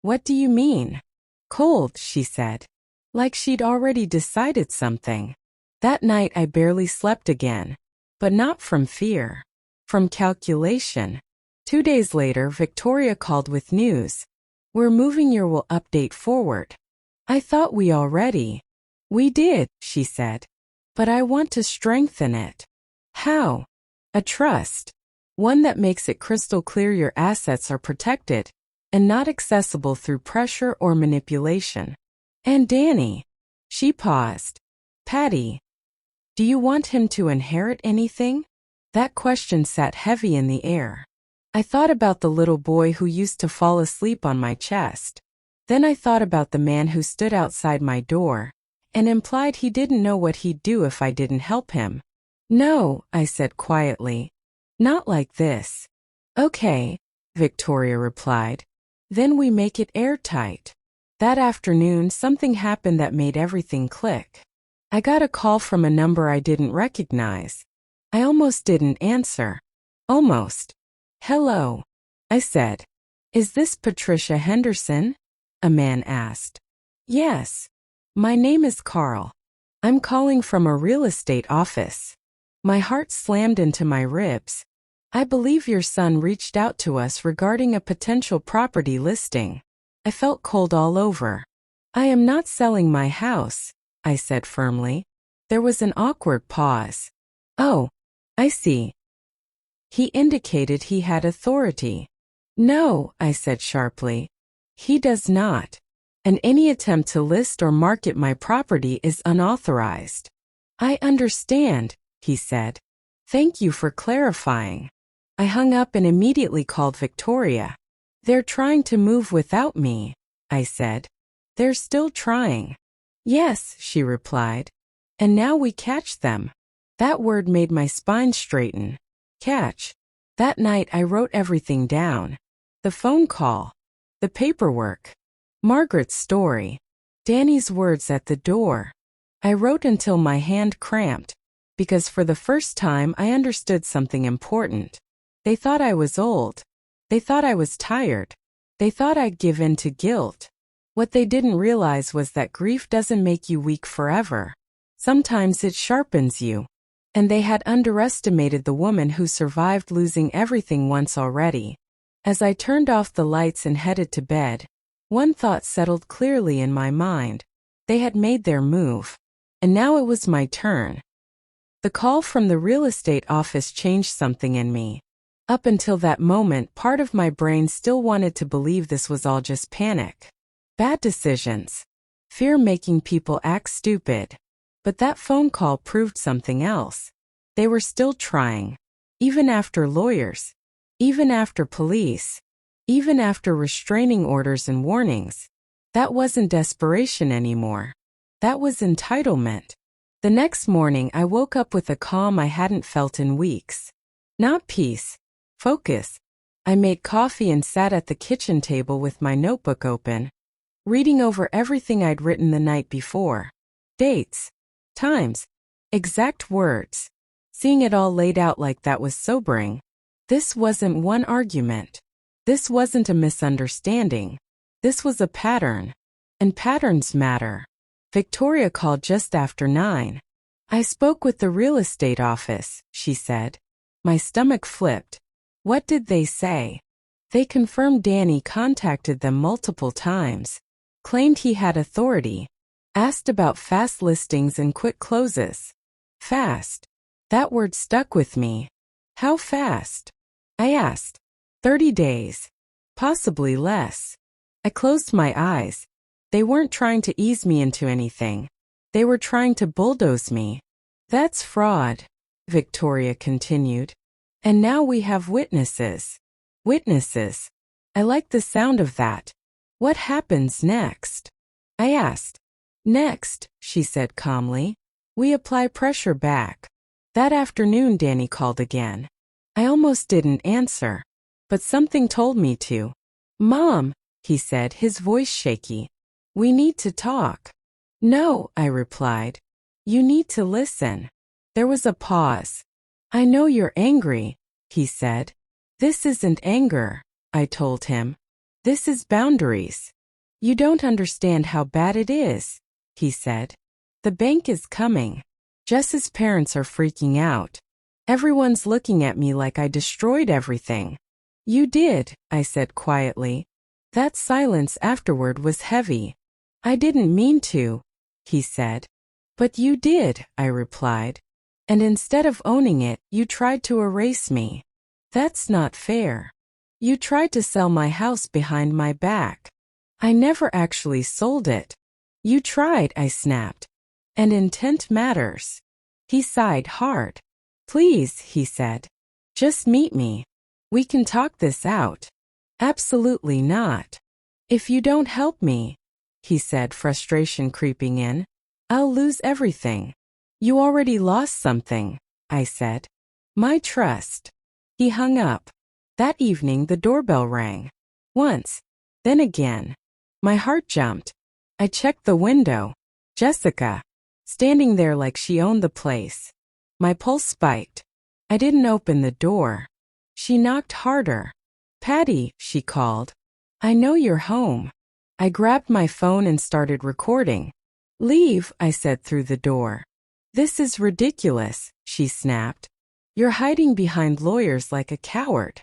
A: What do you mean? Cold, she said. Like she'd already decided something. That night I barely slept again. But not from fear. From calculation. 2 days later, Victoria called with news. We're moving your will update forward. I thought we already. We did, she said. But I want to strengthen it. How? A trust. One that makes it crystal clear your assets are protected and not accessible through pressure or manipulation. And Danny. She paused. Patty. Do you want him to inherit anything? That question sat heavy in the air. I thought about the little boy who used to fall asleep on my chest. Then I thought about the man who stood outside my door and implied he didn't know what he'd do if I didn't help him. No, I said quietly. Not like this. Okay, Victoria replied. Then we make it airtight. That afternoon, something happened that made everything click. I got a call from a number I didn't recognize. I almost didn't answer. Almost. Hello, I said. Is this Patricia Henderson? A man asked. Yes. My name is Carl. I'm calling from a real estate office. My heart slammed into my ribs. I believe your son reached out to us regarding a potential property listing. I felt cold all over. I am not selling my house, I said firmly. There was an awkward pause. Oh, I see. He indicated he had authority. No, I said sharply. He does not. And any attempt to list or market my property is unauthorized. I understand, he said. Thank you for clarifying. I hung up and immediately called Victoria. They're trying to move without me, I said. They're still trying. Yes, she replied. And now we catch them. That word made my spine straighten. Catch. That night I wrote everything down. The phone call. The paperwork. Margaret's story. Danny's words at the door. I wrote until my hand cramped, because for the first time I understood something important. They thought I was old. They thought I was tired. They thought I'd give in to guilt. What they didn't realize was that grief doesn't make you weak forever. Sometimes it sharpens you. And they had underestimated the woman who survived losing everything once already. As I turned off the lights and headed to bed, one thought settled clearly in my mind. They had made their move. And now it was my turn. The call from the real estate office changed something in me. Up until that moment, part of my brain still wanted to believe this was all just panic. Bad decisions. Fear making people act stupid. But that phone call proved something else. They were still trying. Even after lawyers. Even after police. Even after restraining orders and warnings. That wasn't desperation anymore. That was entitlement. The next morning I woke up with a calm I hadn't felt in weeks. Not peace. Focus. I made coffee and sat at the kitchen table with my notebook open, reading over everything I'd written the night before. Dates. Times. Exact words. Seeing it all laid out like that was sobering. This wasn't one argument. This wasn't a misunderstanding. This was a pattern. And patterns matter. Victoria called just after 9. I spoke with the real estate office, she said. My stomach flipped. What did they say? They confirmed Danny contacted them multiple times, claimed he had authority, asked about fast listings and quick closes. Fast. That word stuck with me. How fast? I asked. 30 days. Possibly less. I closed my eyes. They weren't trying to ease me into anything. They were trying to bulldoze me. That's fraud, Victoria continued. And now we have witnesses. Witnesses. I like the sound of that. What happens next? I asked. Next, she said calmly, we apply pressure back. That afternoon Danny called again. I almost didn't answer, but something told me to. Mom, he said, his voice shaky. We need to talk. No, I replied. You need to listen. There was a pause. I know you're angry, he said. This isn't anger, I told him. This is boundaries. You don't understand how bad it is, he said. The bank is coming. Jess's parents are freaking out. Everyone's looking at me like I destroyed everything. You did, I said quietly. That silence afterward was heavy. I didn't mean to, he said. But you did, I replied. And instead of owning it, you tried to erase me. That's not fair. You tried to sell my house behind my back. I never actually sold it. You tried, I snapped. And intent matters. He sighed hard. Please, he said. Just meet me. We can talk this out. Absolutely not. If you don't help me, he said, frustration creeping in, I'll lose everything. You already lost something, I said. My trust. He hung up. That evening the doorbell rang. Once, then again. My heart jumped. I checked the window. Jessica, standing there like she owned the place. My pulse spiked. I didn't open the door. She knocked harder. Patty, she called. I know you're home. I grabbed my phone and started recording. Leave, I said through the door. This is ridiculous, she snapped. You're hiding behind lawyers like a coward.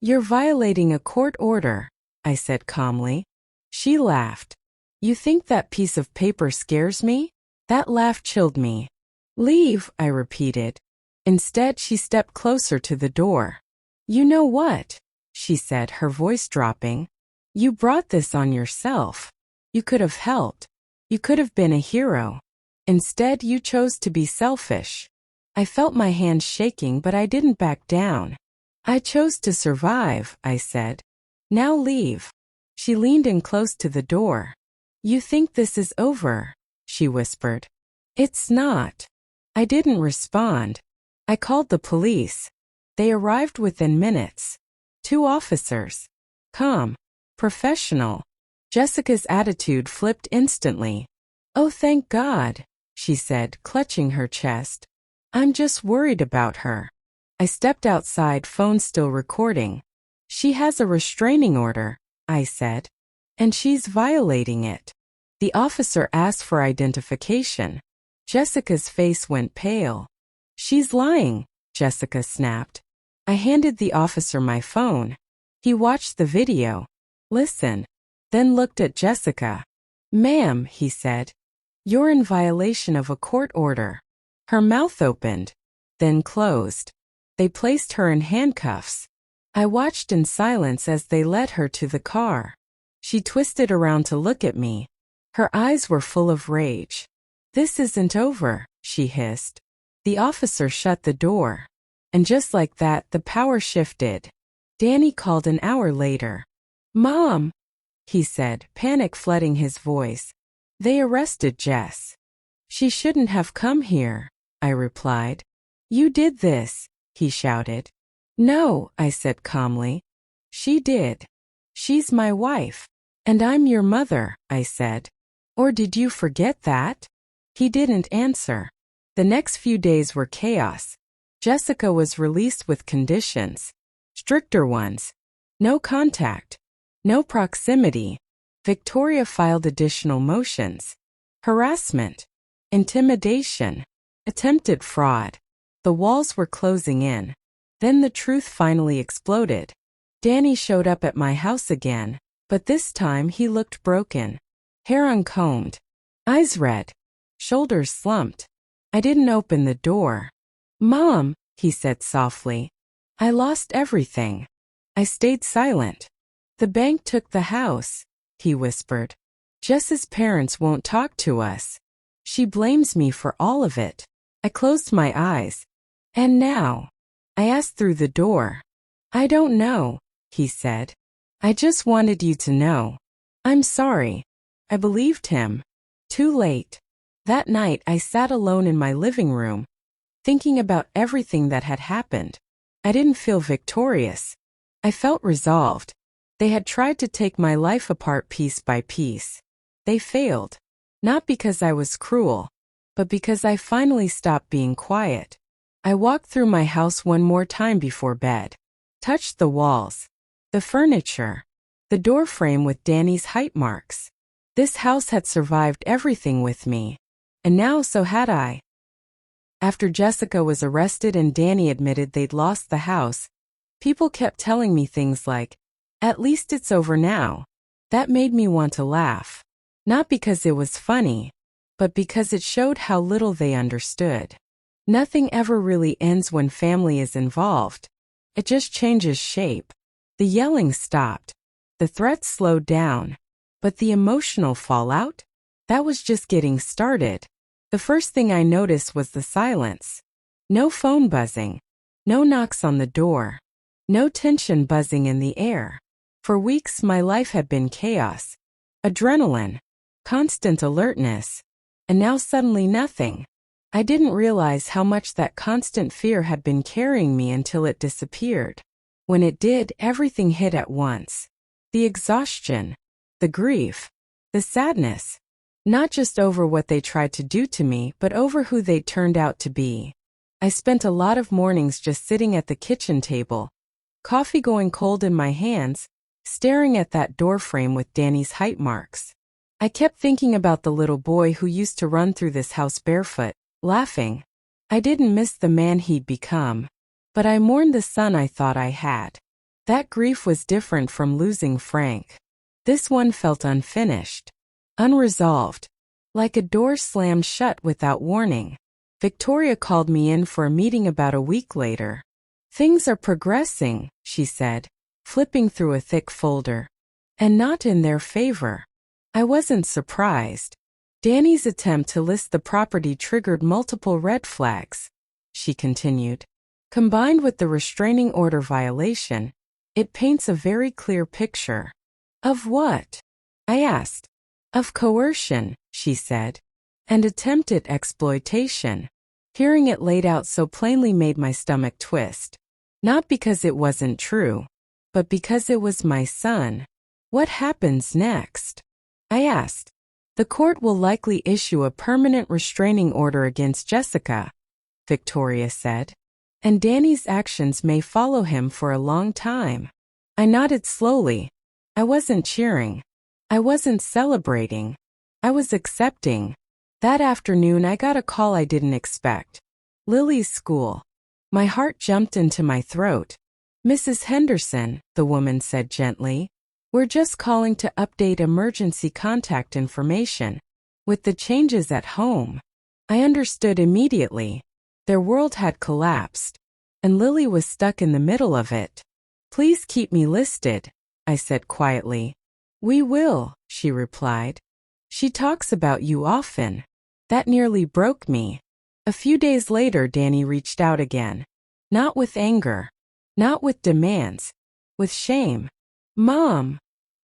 A: You're violating a court order, I said calmly. She laughed. You think that piece of paper scares me? That laugh chilled me. Leave, I repeated. Instead, she stepped closer to the door. You know what? She said, her voice dropping. You brought this on yourself. You could have helped. You could have been a hero. Instead, you chose to be selfish. I felt my hands shaking, but I didn't back down. I chose to survive, I said. Now leave. She leaned in close to the door. You think this is over, she whispered. It's not. I didn't respond. I called the police. They arrived within minutes. 2 officers. Calm. Professional. Jessica's attitude flipped instantly. Oh, thank God, she said, clutching her chest. I'm just worried about her. I stepped outside, phone still recording. She has a restraining order, I said. And she's violating it. The officer asked for identification. Jessica's face went pale. She's lying, Jessica snapped. I handed the officer my phone. He watched the video. Listen. Then looked at Jessica. Ma'am, he said. You're in violation of a court order. Her mouth opened, then closed. They placed her in handcuffs. I watched in silence as they led her to the car. She twisted around to look at me. Her eyes were full of rage. This isn't over, she hissed. The officer shut the door. And just like that, the power shifted. Danny called an hour later. Mom, he said, panic flooding his voice. They arrested Jess. She shouldn't have come here, I replied. You did this, he shouted. No, I said calmly. She did. She's my wife. And I'm your mother, I said. Or did you forget that? He didn't answer. The next few days were chaos. Jessica was released with conditions. Stricter ones. No contact. No proximity. Victoria filed additional motions. Harassment. Intimidation. Attempted fraud. The walls were closing in. Then the truth finally exploded. Danny showed up at my house again, but this time he looked broken. Hair uncombed. Eyes red. Shoulders slumped. I didn't open the door. Mom, he said softly. I lost everything. I stayed silent. The bank took the house, he whispered. Jess's parents won't talk to us. She blames me for all of it. I closed my eyes. And now? I asked through the door. I don't know, he said. I just wanted you to know. I'm sorry. I believed him. Too late. That night I sat alone in my living room, thinking about everything that had happened. I didn't feel victorious. I felt resolved. They had tried to take my life apart piece by piece. They failed. Not because I was cruel, but because I finally stopped being quiet. I walked through my house one more time before bed. Touched the walls. The furniture. The door frame with Danny's height marks. This house had survived everything with me. And now so had I. After Jessica was arrested and Danny admitted they'd lost the house, people kept telling me things like, at least it's over now. That made me want to laugh. Not because it was funny, but because it showed how little they understood. Nothing ever really ends when family is involved. It just changes shape. The yelling stopped. The threats slowed down. But the emotional fallout? That was just getting started. The first thing I noticed was the silence. No phone buzzing. No knocks on the door. No tension buzzing in the air. For weeks my life had been chaos. Adrenaline. Constant alertness. And now suddenly nothing. I didn't realize how much that constant fear had been carrying me until it disappeared. When it did, everything hit at once. The exhaustion. The grief. The sadness. Not just over what they tried to do to me, but over who they turned out to be. I spent a lot of mornings just sitting at the kitchen table, coffee going cold in my hands, staring at that door frame with Danny's height marks. I kept thinking about the little boy who used to run through this house barefoot, laughing. I didn't miss the man he'd become, but I mourned the son I thought I had. That grief was different from losing Frank. This one felt unfinished, unresolved, like a door slammed shut without warning. Victoria called me in for a meeting about a week later. "Things are progressing," she said, flipping through a thick folder. "And not in their favor." I wasn't surprised. Danny's attempt to list the property triggered multiple red flags, she continued. Combined with the restraining order violation, it paints a very clear picture. "Of what?" I asked. "Of coercion," she said, "and attempted exploitation." Hearing it laid out so plainly made my stomach twist. Not because it wasn't true, but because it was my son. "What happens next?" I asked. "The court will likely issue a permanent restraining order against Jessica," Victoria said. "And Danny's actions may follow him for a long time." I nodded slowly. I wasn't cheering. I wasn't celebrating. I was accepting. That afternoon I got a call I didn't expect. Lily's school. My heart jumped into my throat. "Mrs. Henderson," the woman said gently, "we're just calling to update emergency contact information. With the changes at home." I understood immediately. Their world had collapsed, and Lily was stuck in the middle of it. "Please keep me listed," I said quietly. "We will," she replied. "She talks about you often." That nearly broke me. A few days later, Danny reached out again. Not with anger. Not with demands. With shame. "Mom,"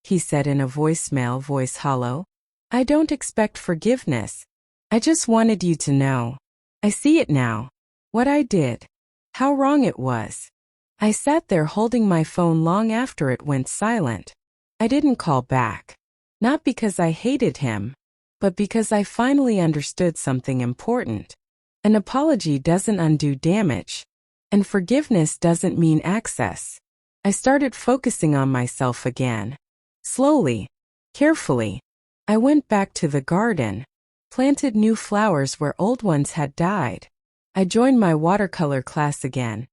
A: he said in a voicemail, voice hollow, "I don't expect forgiveness. I just wanted you to know. I see it now. What I did. How wrong it was." I sat there holding my phone long after it went silent. I didn't call back. Not because I hated him, but because I finally understood something important. An apology doesn't undo damage, and forgiveness doesn't mean access. I started focusing on myself again. Slowly, carefully, I went back to the garden, planted new flowers where old ones had died. I joined my watercolor class again.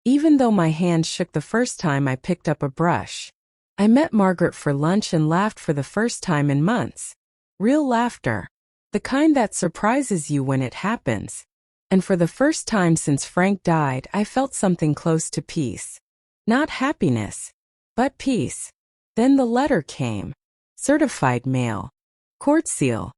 A: Even though my hands shook the first time I picked up a brush. I met Margaret for lunch and laughed for the first time in months. Real laughter. The kind that surprises you when it happens. And for the first time since Frank died, I felt something close to peace. Not happiness, but peace. Then the letter came. Certified mail. Court seal.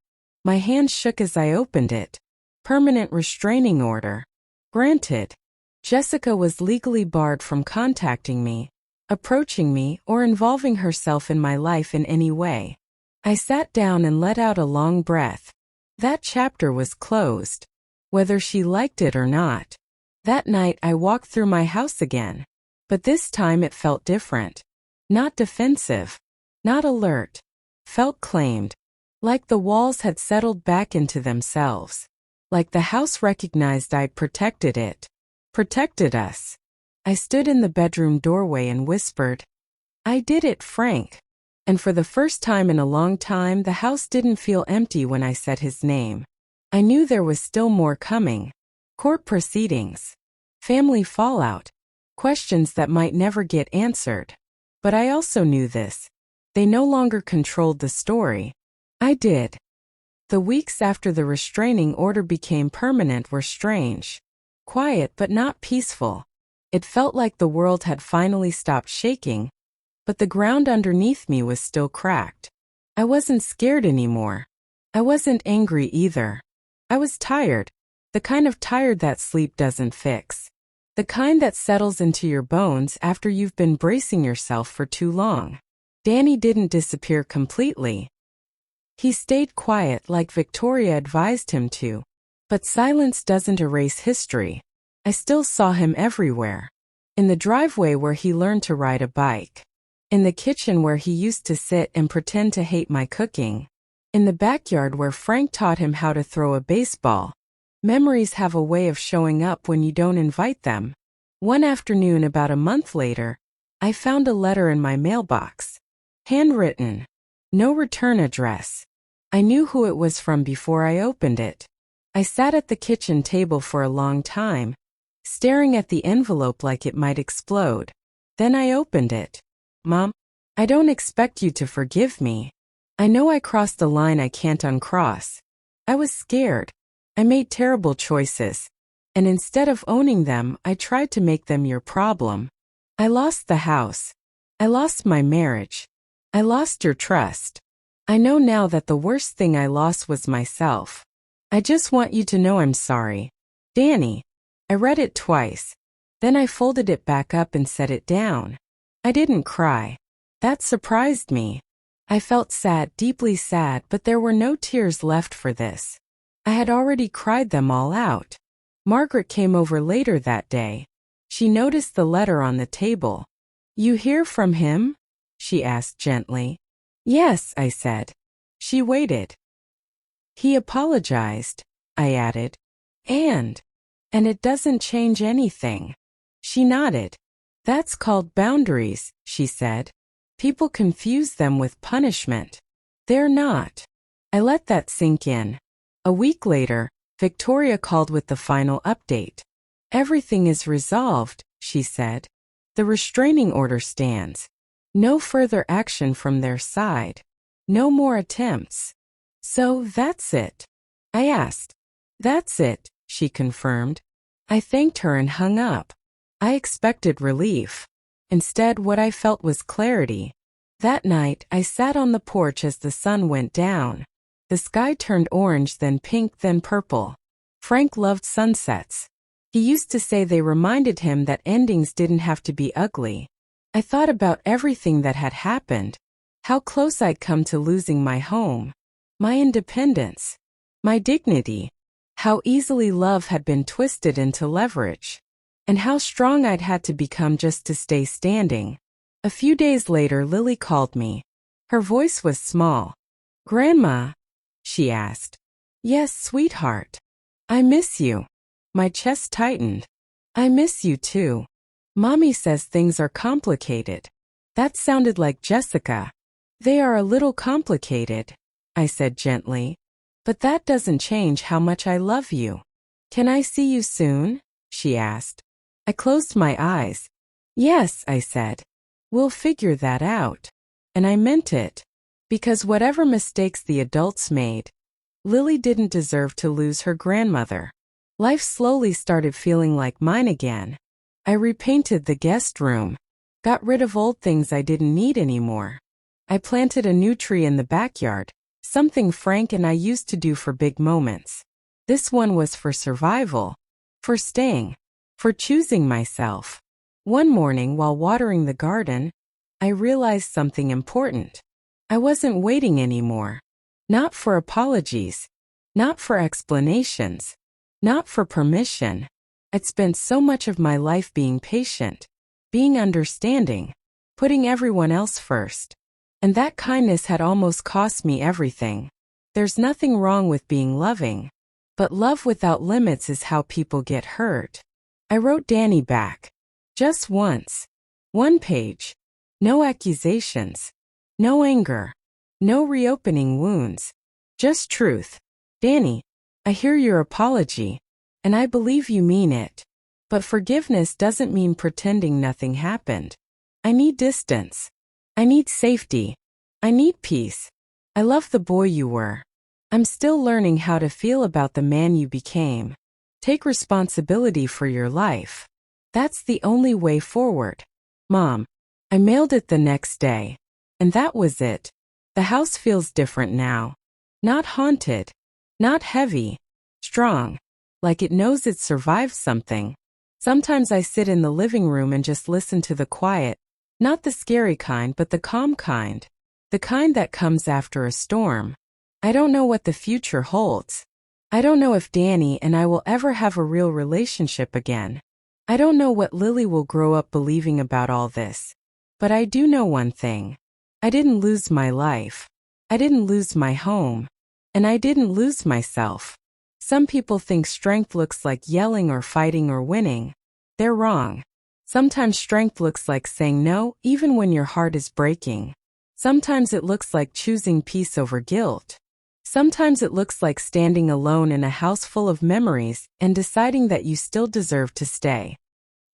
A: My hand shook as I opened it. Permanent restraining order. Granted. Jessica was legally barred from contacting me, approaching me, or involving herself in my life in any way. I sat down and let out a long breath. That chapter was closed, whether she liked it or not. That night I walked through my house again, but this time it felt different. Not defensive, not alert. Felt claimed, like the walls had settled back into themselves, like the house recognized I'd protected it. Protected us. I stood in the bedroom doorway and whispered, "I did it, Frank." And for the first time in a long time, the house didn't feel empty when I said his name. I knew there was still more coming. Court proceedings. Family fallout. Questions that might never get answered. But I also knew this. They no longer controlled the story. I did. The weeks after the restraining order became permanent were strange. Quiet but not peaceful. It felt like the world had finally stopped shaking, but the ground underneath me was still cracked. I wasn't scared anymore. I wasn't angry either. I was tired. The kind of tired that sleep doesn't fix. The kind that settles into your bones after you've been bracing yourself for too long. Danny didn't disappear completely. He stayed quiet like Victoria advised him to. But silence doesn't erase history. I still saw him everywhere. In the driveway where he learned to ride a bike. In the kitchen where he used to sit and pretend to hate my cooking. In the backyard where Frank taught him how to throw a baseball. Memories have a way of showing up when you don't invite them. One afternoon about a month later, I found a letter in my mailbox. Handwritten. No return address. I knew who it was from before I opened it. I sat at the kitchen table for a long time, staring at the envelope like it might explode. Then I opened it. Mom, I don't expect you to forgive me. I know I crossed a line I can't uncross. I was scared. I made terrible choices. And instead of owning them, I tried to make them your problem. I lost the house. I lost my marriage. I lost your trust. I know now that the worst thing I lost was myself. I just want you to know I'm sorry. Danny. I read it twice. Then I folded it back up and set it down. I didn't cry. That surprised me. I felt sad, deeply sad, but there were no tears left for this. I had already cried them all out. Margaret came over later that day. She noticed the letter on the table. You hear from him? She asked gently. Yes, I said. She waited. He apologized, I added. And it doesn't change anything. She nodded. That's called boundaries, she said. People confuse them with punishment. They're not. I let that sink in. A week later, Victoria called with the final update. Everything is resolved, she said. The restraining order stands. No further action from their side. No more attempts. So that's it? I asked. That's it, she confirmed. I thanked her and hung up. I expected relief. Instead, what I felt was clarity. That night, I sat on the porch as the sun went down. The sky turned orange, then pink, then purple. Frank loved sunsets. He used to say they reminded him that endings didn't have to be ugly. I thought about everything that had happened. How close I'd come to losing my home. My independence. My dignity. How easily love had been twisted into leverage. And how strong I'd had to become just to stay standing. A few days later, Lily called me. Her voice was small. Grandma? She asked. Yes, sweetheart. I miss you. My chest tightened. I miss you too. Mommy says things are complicated. That sounded like Jessica. They are a little complicated, I said gently. But that doesn't change how much I love you. Can I see you soon? She asked. I closed my eyes. Yes, I said. We'll figure that out. And I meant it. Because whatever mistakes the adults made, Lily didn't deserve to lose her grandmother. Life slowly started feeling like mine again. I repainted the guest room. Got rid of old things I didn't need anymore. I planted a new tree in the backyard, something Frank and I used to do for big moments. This one was for survival. For staying. For choosing myself. One morning while watering the garden, I realized something important. I wasn't waiting anymore. Not for apologies. Not for explanations. Not for permission. I'd spent so much of my life being patient, being understanding, putting everyone else first. And that kindness had almost cost me everything. There's nothing wrong with being loving. But love without limits is how people get hurt. I wrote Danny back. Just once. One page. No accusations. No anger. No reopening wounds. Just truth. Danny, I hear your apology, and I believe you mean it. But forgiveness doesn't mean pretending nothing happened. I need distance. I need safety. I need peace. I love the boy you were. I'm still learning how to feel about the man you became. Take responsibility for your life. That's the only way forward. Mom. I mailed it the next day. And that was it. The house feels different now. Not haunted. Not heavy. Strong. Like it knows it survived something. Sometimes I sit in the living room and just listen to the quiet. Not the scary kind, but the calm kind. The kind that comes after a storm. I don't know what the future holds. I don't know if Danny and I will ever have a real relationship again. I don't know what Lily will grow up believing about all this. But I do know one thing. I didn't lose my life. I didn't lose my home. And I didn't lose myself. Some people think strength looks like yelling or fighting or winning. They're wrong. Sometimes strength looks like saying no, even when your heart is breaking. Sometimes it looks like choosing peace over guilt. Sometimes it looks like standing alone in a house full of memories and deciding that you still deserve to stay.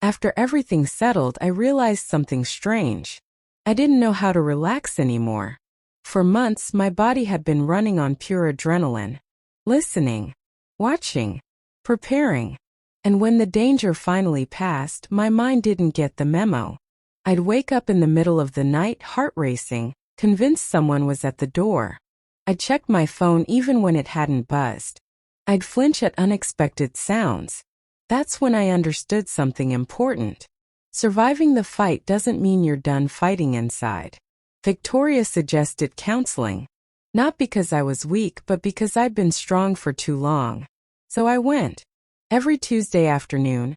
A: After everything settled, I realized something strange. I didn't know how to relax anymore. For months, my body had been running on pure adrenaline. Listening, watching, preparing. And when the danger finally passed, my mind didn't get the memo. I'd wake up in the middle of the night, heart racing, convinced someone was at the door. I'd check my phone even when it hadn't buzzed. I'd flinch at unexpected sounds. That's when I understood something important. Surviving the fight doesn't mean you're done fighting inside. Victoria suggested counseling. Not because I was weak, but because I'd been strong for too long. So I went. Every Tuesday afternoon,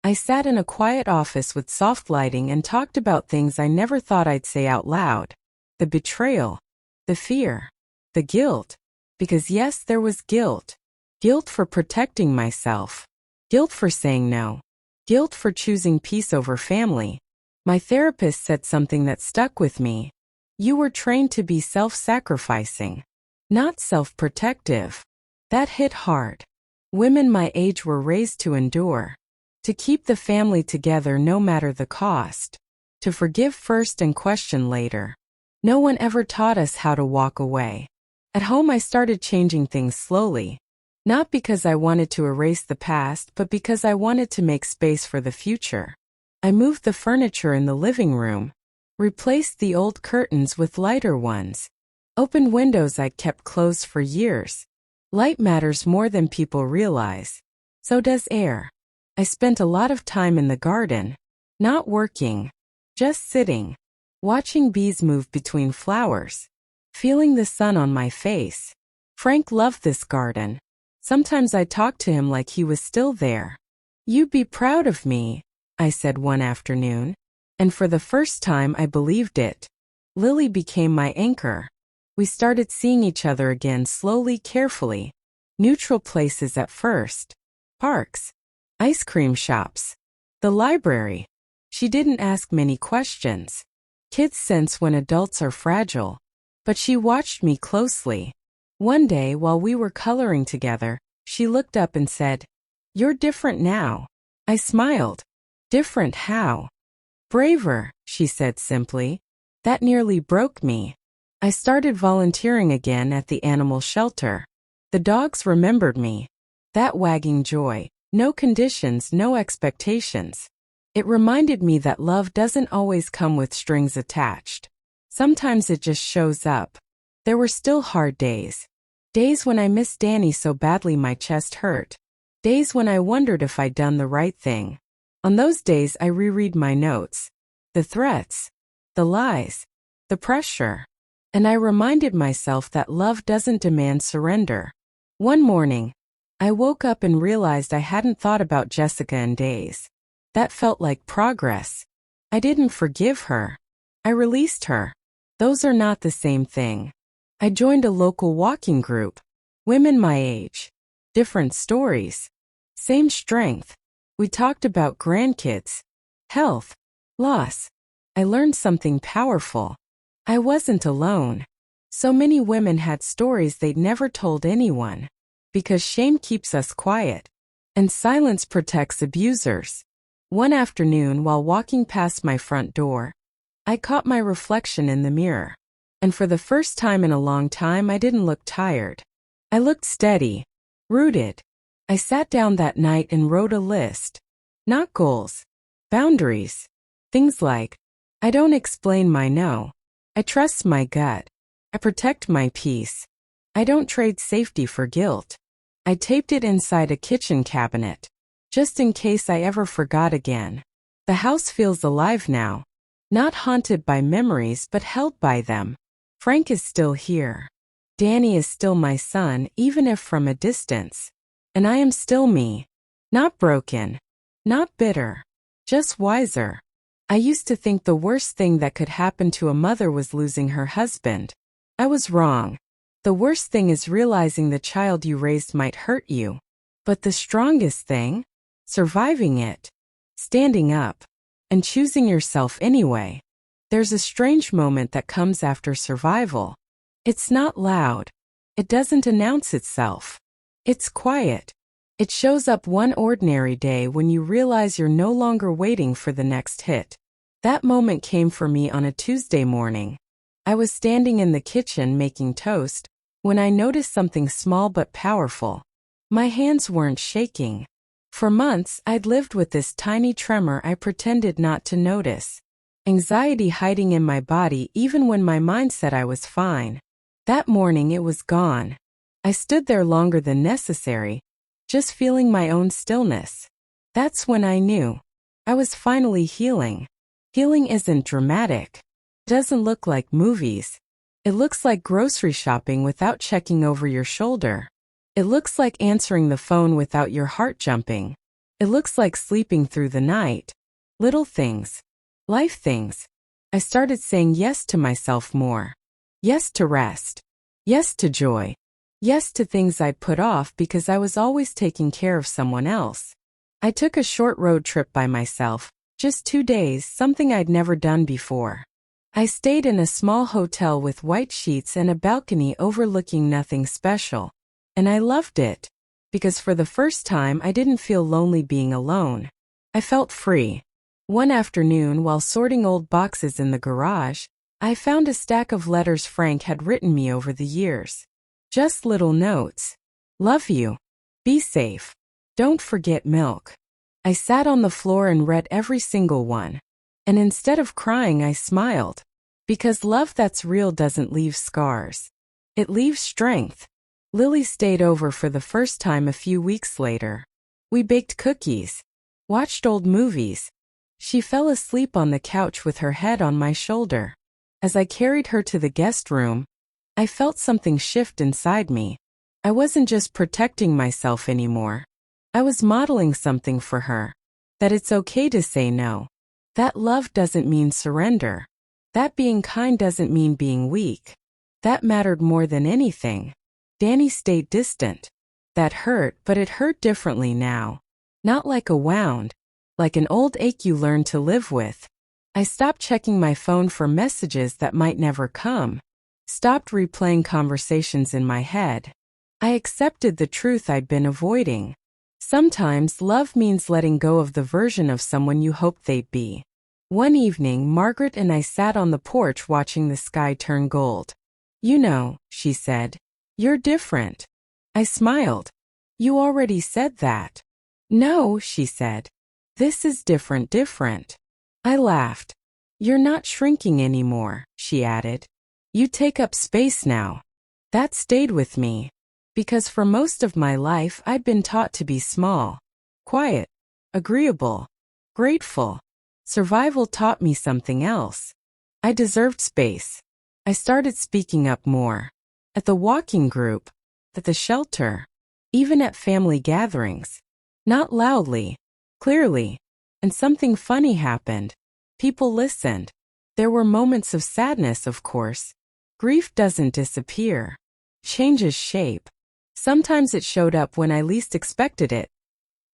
A: I sat in a quiet office with soft lighting and talked about things I never thought I'd say out loud. The betrayal. The fear. The guilt. Because yes, there was guilt. Guilt for protecting myself. Guilt for saying no. Guilt for choosing peace over family. My therapist said something that stuck with me. You were trained to be self-sacrificing, not self-protective. That hit hard. Women my age were raised to endure. To keep the family together no matter the cost. To forgive first and question later. No one ever taught us how to walk away. At home I started changing things slowly. Not because I wanted to erase the past, but because I wanted to make space for the future. I moved the furniture in the living room. Replaced the old curtains with lighter ones. Opened windows I'd kept closed for years. Light matters more than people realize. So does air. I spent a lot of time in the garden. Not working. Just sitting. Watching bees move between flowers. Feeling the sun on my face. Frank loved this garden. Sometimes I talked to him like he was still there. You'd be proud of me, I said one afternoon. And for the first time I believed it. Lily became my anchor. We started seeing each other again slowly, carefully. Neutral places at first. Parks. Ice cream shops. The library. She didn't ask many questions. Kids sense when adults are fragile. But she watched me closely. One day while we were coloring together, she looked up and said, "You're different now." I smiled. Different how? Braver, she said simply. That nearly broke me. I started volunteering again at the animal shelter. The dogs remembered me. That wagging joy. No conditions, no expectations. It reminded me that love doesn't always come with strings attached. Sometimes it just shows up. There were still hard days. Days when I missed Danny so badly my chest hurt. Days when I wondered if I'd done the right thing. On those days I reread my notes. The threats. The lies. The pressure. And I reminded myself that love doesn't demand surrender. One morning, I woke up and realized I hadn't thought about Jessica in days. That felt like progress. I didn't forgive her. I released her. Those are not the same thing. I joined a local walking group. Women my age. Different stories. Same strength. We talked about grandkids. Health. Loss. I learned something powerful. I wasn't alone. So many women had stories they'd never told anyone. Because shame keeps us quiet. And silence protects abusers. One afternoon while walking past my front door, I caught my reflection in the mirror. And for the first time in a long time, I didn't look tired. I looked steady, rooted. I sat down that night and wrote a list. Not goals, boundaries. Things like, I don't explain my no. I trust my gut. I protect my peace. I don't trade safety for guilt. I taped it inside a kitchen cabinet, just in case I ever forgot again. The house feels alive now, not haunted by memories but held by them. Frank is still here. Danny is still my son, even if from a distance. And I am still me. Not broken. Not bitter. Just wiser. I used to think the worst thing that could happen to a mother was losing her husband. I was wrong. The worst thing is realizing the child you raised might hurt you. But the strongest thing? Surviving it. Standing up. And choosing yourself anyway. There's a strange moment that comes after survival. It's not loud. It doesn't announce itself. It's quiet. It shows up one ordinary day when you realize you're no longer waiting for the next hit. That moment came for me on a Tuesday morning. I was standing in the kitchen making toast when I noticed something small but powerful. My hands weren't shaking. For months, I'd lived with this tiny tremor I pretended not to notice. Anxiety hiding in my body even when my mind said I was fine. That morning it was gone. I stood there longer than necessary, just feeling my own stillness. That's when I knew. I was finally healing. Healing isn't dramatic. It doesn't look like movies. It looks like grocery shopping without checking over your shoulder. It looks like answering the phone without your heart jumping. It looks like sleeping through the night. Little things. Life things. I started saying yes to myself more. Yes to rest. Yes to joy. Yes to things I'd put off because I was always taking care of someone else. I took a short road trip by myself, just 2 days, something I'd never done before. I stayed in a small hotel with white sheets and a balcony overlooking nothing special. And I loved it, because for the first time I didn't feel lonely being alone. I felt free. One afternoon, while sorting old boxes in the garage, I found a stack of letters Frank had written me over the years. Just little notes. Love you. Be safe. Don't forget milk. I sat on the floor and read every single one. And instead of crying, I smiled. Because love that's real doesn't leave scars. It leaves strength. Lily stayed over for the first time a few weeks later. We baked cookies. Watched old movies. She fell asleep on the couch with her head on my shoulder. As I carried her to the guest room, I felt something shift inside me. I wasn't just protecting myself anymore. I was modeling something for her. That it's okay to say no. That love doesn't mean surrender. That being kind doesn't mean being weak. That mattered more than anything. Danny stayed distant. That hurt, but it hurt differently now. Not like a wound. Like an old ache you learn to live with. I stopped checking my phone for messages that might never come. Stopped replaying conversations in my head. I accepted the truth I'd been avoiding. Sometimes love means letting go of the version of someone you hoped they'd be. One evening, Margaret and I sat on the porch watching the sky turn gold. You know, she said, you're different. I smiled. You already said that. No, she said. This is different. I laughed. You're not shrinking anymore, she added. You take up space now. That stayed with me. Because for most of my life I'd been taught to be small, quiet, agreeable, grateful. Survival taught me something else. I deserved space. I started speaking up more. At the walking group, at the shelter, even at family gatherings. Not loudly, clearly. And something funny happened. People listened. There were moments of sadness, of course. Grief doesn't disappear. Changes shape. Sometimes it showed up when I least expected it.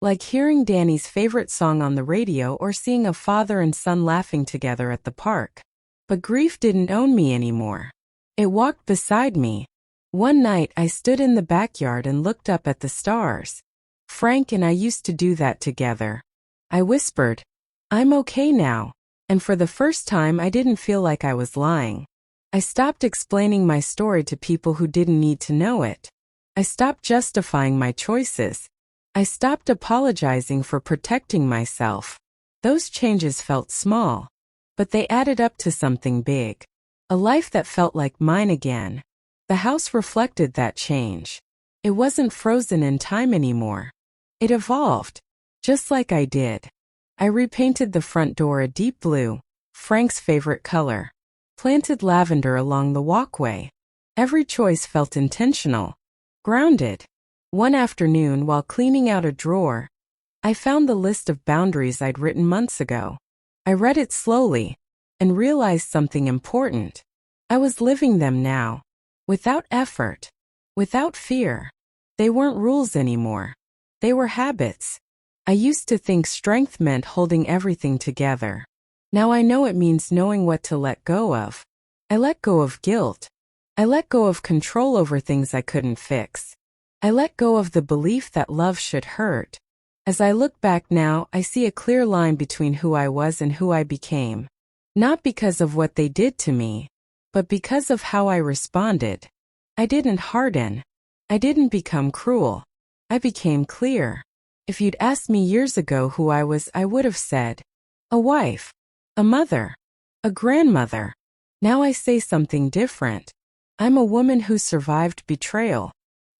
A: Like hearing Danny's favorite song on the radio or seeing a father and son laughing together at the park. But grief didn't own me anymore. It walked beside me. One night I stood in the backyard and looked up at the stars. Frank and I used to do that together. I whispered, I'm okay now. And for the first time I didn't feel like I was lying. I stopped explaining my story to people who didn't need to know it. I stopped justifying my choices. I stopped apologizing for protecting myself. Those changes felt small, but they added up to something big. A life that felt like mine again. The house reflected that change. It wasn't frozen in time anymore. It evolved, just like I did. I repainted the front door a deep blue, Frank's favorite color. Planted lavender along the walkway. Every choice felt intentional, grounded. One afternoon, while cleaning out a drawer, I found the list of boundaries I'd written months ago. I read it slowly and realized something important. I was living them now, without effort, without fear. They weren't rules anymore. They were habits. I used to think strength meant holding everything together. Now I know it means knowing what to let go of. I let go of guilt. I let go of control over things I couldn't fix. I let go of the belief that love should hurt. As I look back now, I see a clear line between who I was and who I became. Not because of what they did to me, but because of how I responded. I didn't harden. I didn't become cruel. I became clear. If you'd asked me years ago who I was, I would have said, a wife, a mother, a grandmother. Now I say something different. I'm a woman who survived betrayal.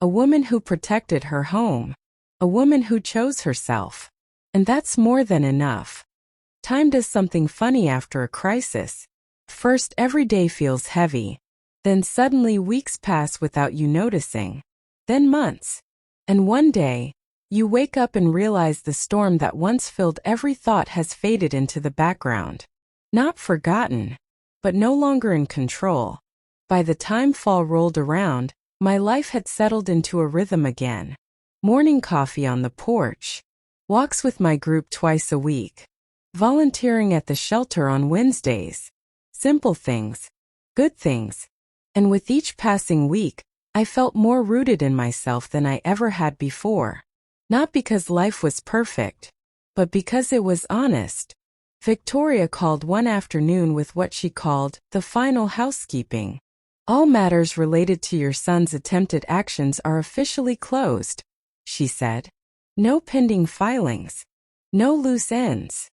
A: A woman who protected her home. A woman who chose herself. And that's more than enough. Time does something funny after a crisis. First, every day feels heavy. Then suddenly weeks pass without you noticing. Then months. And one day, you wake up and realize the storm that once filled every thought has faded into the background. Not forgotten, but no longer in control. By the time fall rolled around, my life had settled into a rhythm again. Morning coffee on the porch. Walks with my group twice a week. Volunteering at the shelter on Wednesdays. Simple things. Good things. And with each passing week, I felt more rooted in myself than I ever had before. Not because life was perfect, but because it was honest. Victoria called one afternoon with what she called the final housekeeping. All matters related to your son's attempted actions are officially closed, she said. No pending filings. No loose ends.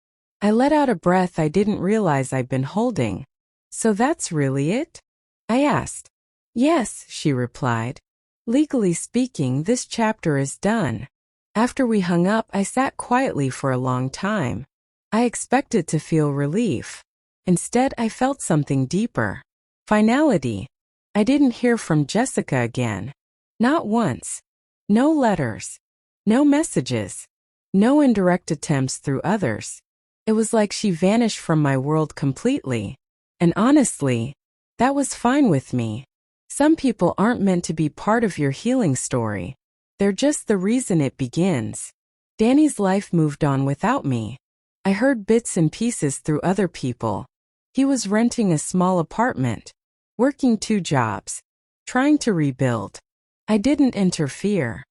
A: I let out a breath I didn't realize I'd been holding. So that's really it? I asked. Yes, she replied. Legally speaking, this chapter is done. After we hung up, I sat quietly for a long time. I expected to feel relief. Instead, I felt something deeper. Finality. I didn't hear from Jessica again. Not once. No letters. No messages. No indirect attempts through others. It was like she vanished from my world completely. And honestly, that was fine with me. Some people aren't meant to be part of your healing story. They're just the reason it begins. Danny's life moved on without me. I heard bits and pieces through other people. He was renting a small apartment, working 2 jobs, trying to rebuild. I didn't interfere.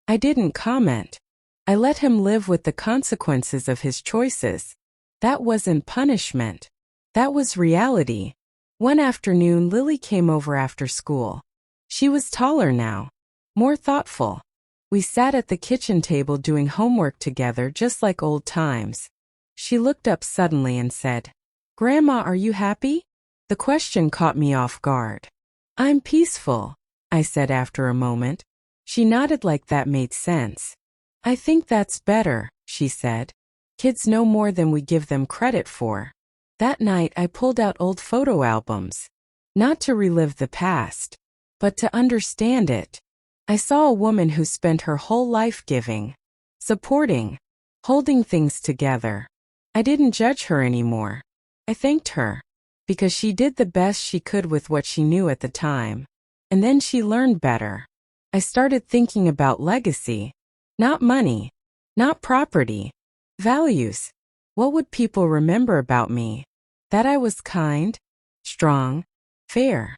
A: I didn't comment. I let him live with the consequences of his choices. That wasn't punishment. That was reality. One afternoon, Lily came over after school. She was taller now, more thoughtful. We sat at the kitchen table doing homework together just like old times. She looked up suddenly and said, "Grandma, are you happy?" The question caught me off guard. "I'm peaceful," I said after a moment. She nodded like that made sense. "I think that's better," she said. "Kids know more than we give them credit for." That night I pulled out old photo albums. Not to relive the past, but to understand it. I saw a woman who spent her whole life giving, supporting, holding things together. I didn't judge her anymore. I thanked her, because she did the best she could with what she knew at the time. And then she learned better. I started thinking about legacy. Not money, not property, values. What would people remember about me? That I was kind, strong, fair.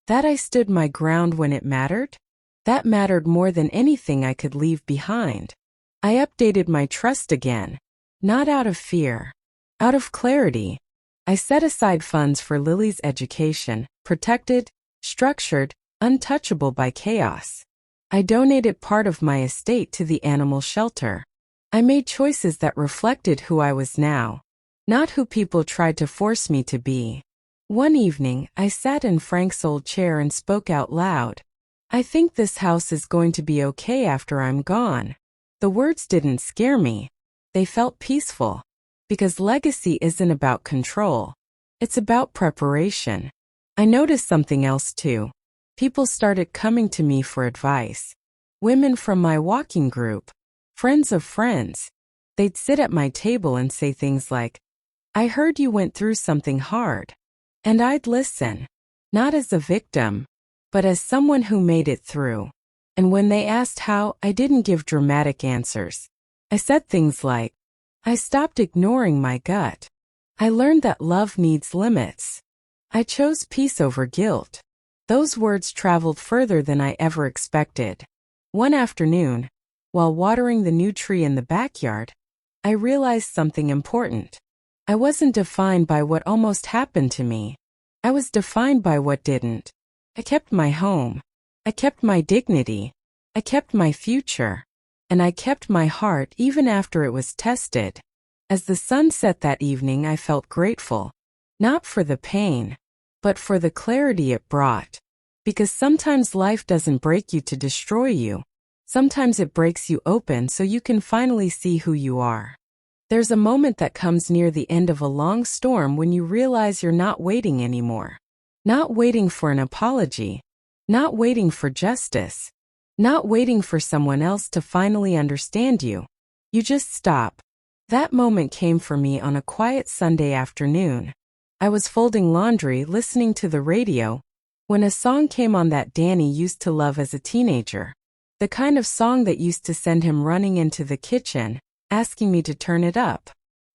A: That I stood my ground when it mattered? That mattered more than anything I could leave behind. I updated my trust again. Not out of fear. Out of clarity. I set aside funds for Lily's education, protected, structured, untouchable by chaos. I donated part of my estate to the animal shelter. I made choices that reflected who I was now, not who people tried to force me to be. One evening, I sat in Frank's old chair and spoke out loud. I think this house is going to be okay after I'm gone. The words didn't scare me. They felt peaceful. Because legacy isn't about control. It's about preparation. I noticed something else too. People started coming to me for advice. Women from my walking group, friends of friends. They'd sit at my table and say things like, "I heard you went through something hard." And I'd listen, not as a victim, but as someone who made it through. And when they asked how, I didn't give dramatic answers. I said things like, I stopped ignoring my gut. I learned that love needs limits. I chose peace over guilt. Those words traveled further than I ever expected. One afternoon, while watering the new tree in the backyard, I realized something important. I wasn't defined by what almost happened to me. I was defined by what didn't. I kept my home. I kept my dignity. I kept my future. And I kept my heart even after it was tested. As the sun set that evening, I felt grateful. Not for the pain, but for the clarity it brought. Because sometimes life doesn't break you to destroy you. Sometimes it breaks you open so you can finally see who you are. There's a moment that comes near the end of a long storm when you realize you're not waiting anymore. Not waiting for an apology. Not waiting for justice. Not waiting for someone else to finally understand you. You just stop. That moment came for me on a quiet Sunday afternoon. I was folding laundry, listening to the radio, when a song came on that Danny used to love as a teenager. The kind of song that used to send him running into the kitchen, asking me to turn it up.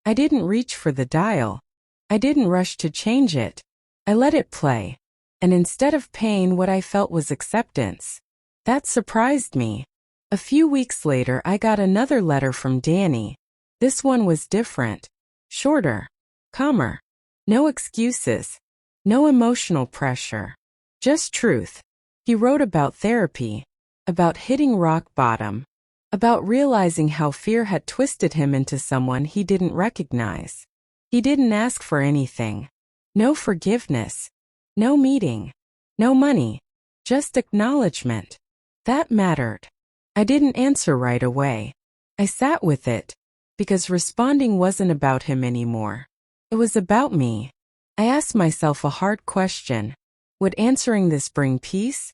A: I didn't reach for the dial. I didn't rush to change it. I let it play. And instead of pain, what I felt was acceptance. That surprised me. A few weeks later, I got another letter from Danny. This one was different. Shorter. Calmer. No excuses. No emotional pressure. Just truth. He wrote about therapy. About hitting rock bottom. About realizing how fear had twisted him into someone he didn't recognize. He didn't ask for anything. No forgiveness. No meeting. No money. Just acknowledgement. That mattered. I didn't answer right away. I sat with it. Because responding wasn't about him anymore. It was about me. I asked myself a hard question. Would answering this bring peace?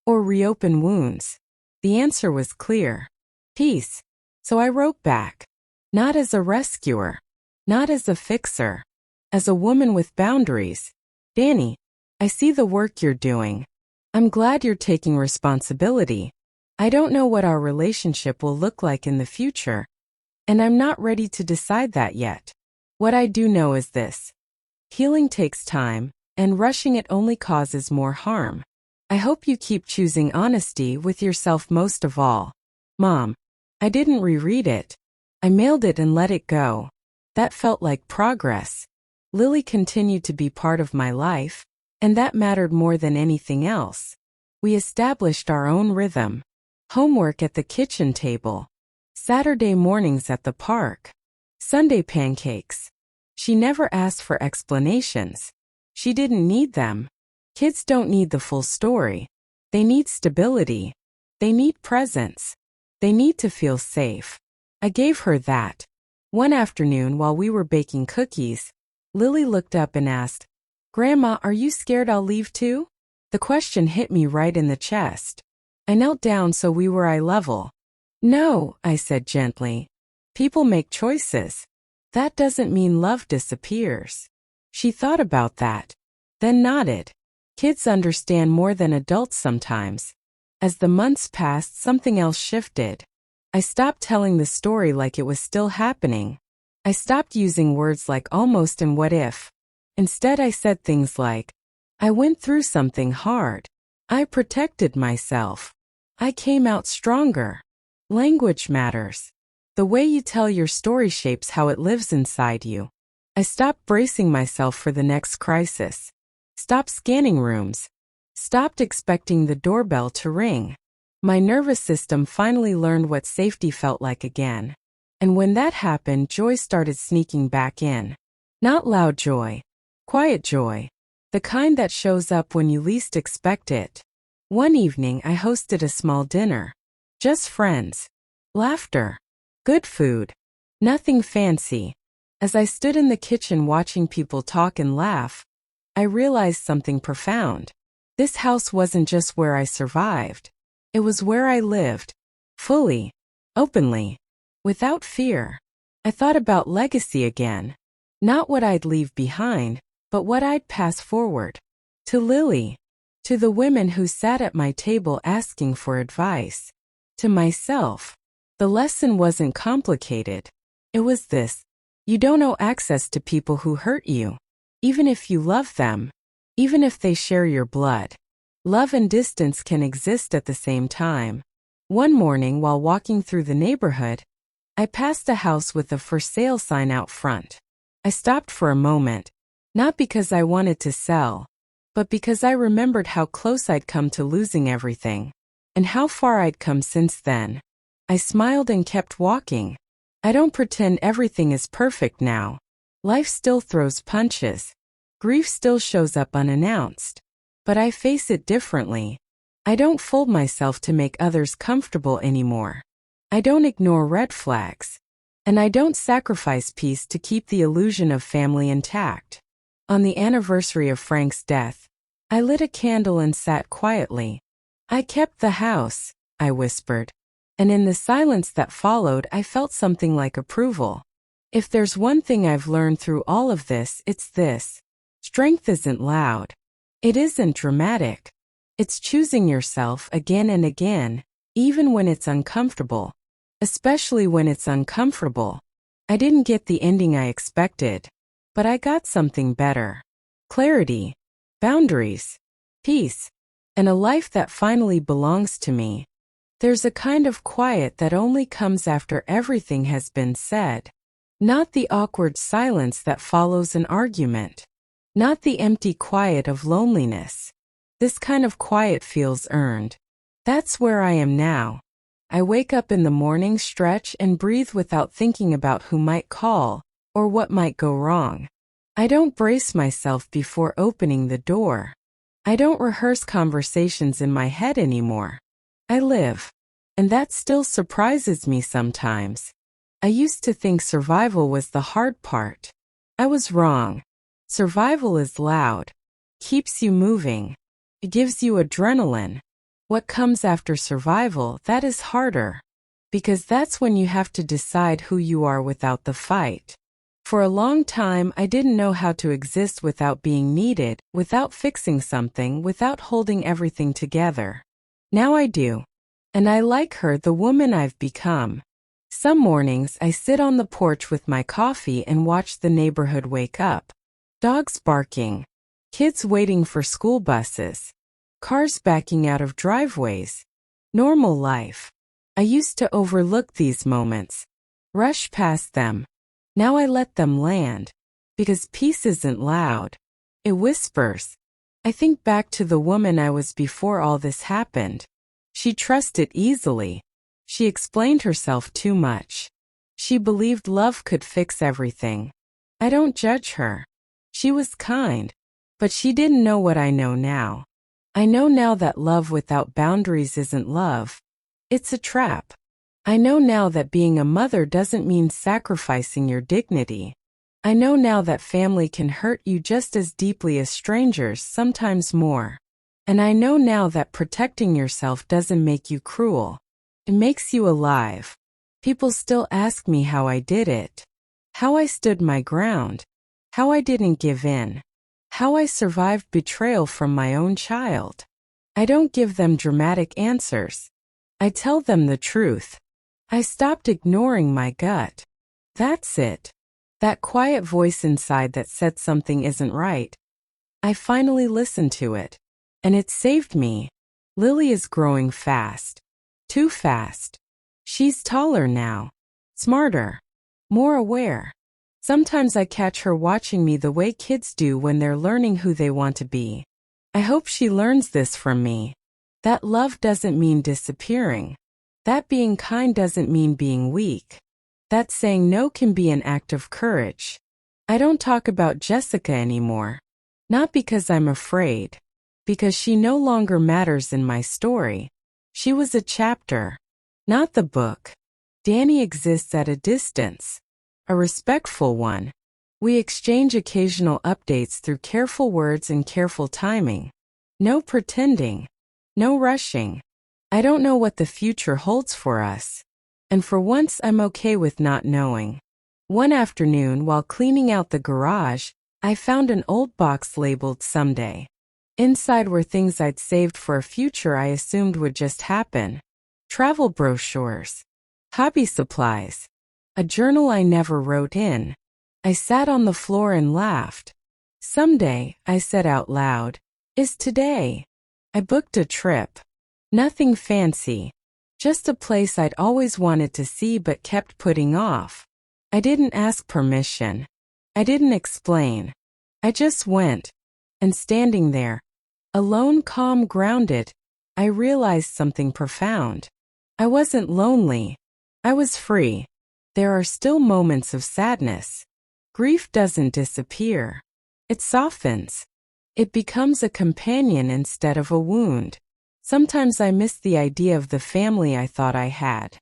A: Or reopen wounds? The answer was clear. Peace. So I wrote back. Not as a rescuer. Not as a fixer. As a woman with boundaries. Danny, I see the work you're doing. I'm glad you're taking responsibility. I don't know what our relationship will look like in the future. And I'm not ready to decide that yet. What I do know is this. Healing takes time, and rushing it only causes more harm. I hope you keep choosing honesty with yourself most of all. Mom, I didn't reread it. I mailed it and let it go. That felt like progress. Lily continued to be part of my life, and that mattered more than anything else. We established our own rhythm. Homework at the kitchen table. Saturday mornings at the park. Sunday pancakes. She never asked for explanations. She didn't need them. Kids don't need the full story. They need stability. They need presence. They need to feel safe. I gave her that. One afternoon while we were baking cookies, Lily looked up and asked, "Grandma, are you scared I'll leave too?" The question hit me right in the chest. I knelt down so we were eye level. "No," I said gently. "People make choices. That doesn't mean love disappears." She thought about that, then nodded. Kids understand more than adults sometimes. As the months passed, something else shifted. I stopped telling the story like it was still happening. I stopped using words like almost and what if. Instead, I said things like, I went through something hard. I protected myself. I came out stronger. Language matters. The way you tell your story shapes how it lives inside you. I stopped bracing myself for the next crisis. Stopped scanning rooms. Stopped expecting the doorbell to ring. My nervous system finally learned what safety felt like again. And when that happened, joy started sneaking back in. Not loud joy. Quiet joy. The kind that shows up when you least expect it. One evening I hosted a small dinner. Just friends. Laughter. Good food. Nothing fancy. As I stood in the kitchen watching people talk and laugh, I realized something profound. This house wasn't just where I survived. It was where I lived. Fully. Openly. Without fear. I thought about legacy again. Not what I'd leave behind, but what I'd pass forward. To Lily. To the women who sat at my table asking for advice. To myself. The lesson wasn't complicated. It was this. You don't owe access to people who hurt you. Even if you love them. Even if they share your blood. Love and distance can exist at the same time. One morning while walking through the neighborhood, I passed a house with a for sale sign out front. I stopped for a moment, not because I wanted to sell, but because I remembered how close I'd come to losing everything, and how far I'd come since then. I smiled and kept walking. I don't pretend everything is perfect now. Life still throws punches. Grief still shows up unannounced. But I face it differently. I don't fold myself to make others comfortable anymore. I don't ignore red flags. And I don't sacrifice peace to keep the illusion of family intact. On the anniversary of Frank's death, I lit a candle and sat quietly. I kept the house, I whispered. And in the silence that followed, I felt something like approval. If there's one thing I've learned through all of this, it's this. Strength isn't loud. It isn't dramatic. It's choosing yourself again and again, even when it's uncomfortable. Especially when it's uncomfortable. I didn't get the ending I expected, but I got something better. Clarity, boundaries, peace, and a life that finally belongs to me. There's a kind of quiet that only comes after everything has been said. Not the awkward silence that follows an argument. Not the empty quiet of loneliness. This kind of quiet feels earned. That's where I am now. I wake up in the morning, stretch, and breathe without thinking about who might call or what might go wrong. I don't brace myself before opening the door. I don't rehearse conversations in my head anymore. I live. And that still surprises me sometimes. I used to think survival was the hard part. I was wrong. Survival is loud. Keeps you moving. It gives you adrenaline. What comes after survival, that is harder. Because that's when you have to decide who you are without the fight. For a long time, I didn't know how to exist without being needed, without fixing something, without holding everything together. Now I do. And I like her, the woman I've become. Some mornings, I sit on the porch with my coffee and watch the neighborhood wake up. Dogs barking. Kids waiting for school buses. Cars backing out of driveways. Normal life. I used to overlook these moments. Rush past them. Now I let them land. Because peace isn't loud. It whispers. I think back to the woman I was before all this happened. She trusted easily. She explained herself too much. She believed love could fix everything. I don't judge her. She was kind. But she didn't know what I know now. I know now that love without boundaries isn't love. It's a trap. I know now that being a mother doesn't mean sacrificing your dignity. I know now that family can hurt you just as deeply as strangers, sometimes more. And I know now that protecting yourself doesn't make you cruel. It makes you alive. People still ask me how I did it. How I stood my ground. How I didn't give in. How I survived betrayal from my own child. I don't give them dramatic answers. I tell them the truth. I stopped ignoring my gut. That's it. That quiet voice inside that said something isn't right. I finally listened to it. And it saved me. Lily is growing fast. Too fast. She's taller now. Smarter. More aware. Sometimes I catch her watching me the way kids do when they're learning who they want to be. I hope she learns this from me. That love doesn't mean disappearing. That being kind doesn't mean being weak. That saying no can be an act of courage. I don't talk about Jessica anymore. Not because I'm afraid. Because she no longer matters in my story. She was a chapter, not the book. Danny exists at a distance. A respectful one. We exchange occasional updates through careful words and careful timing. No pretending. No rushing. I don't know what the future holds for us. And for once I'm okay with not knowing. One afternoon while cleaning out the garage, I found an old box labeled Someday. Inside were things I'd saved for a future I assumed would just happen. Travel brochures. Hobby supplies. A journal I never wrote in. I sat on the floor and laughed. Someday, I said out loud, is today. I booked a trip. Nothing fancy. Just a place I'd always wanted to see but kept putting off. I didn't ask permission. I didn't explain. I just went. And standing there, alone, calm, grounded, I realized something profound. I wasn't lonely. I was free. There are still moments of sadness. Grief doesn't disappear. It softens. It becomes a companion instead of a wound. Sometimes I miss the idea of the family I thought I had.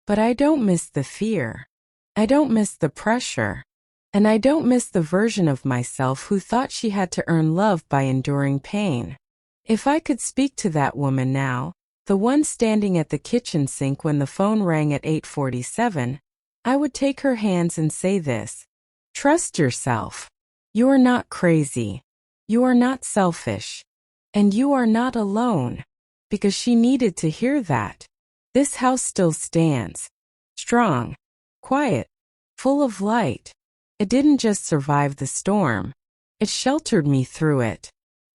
A: But I don't miss the fear. I don't miss the pressure. And I don't miss the version of myself who thought she had to earn love by enduring pain. If I could speak to that woman now, the one standing at the kitchen sink when the phone rang at 8:47, I would take her hands and say this. Trust yourself. You are not crazy. You are not selfish. And you are not alone. Because she needed to hear that. This house still stands. Strong. Quiet. Full of light. It didn't just survive the storm. It sheltered me through it.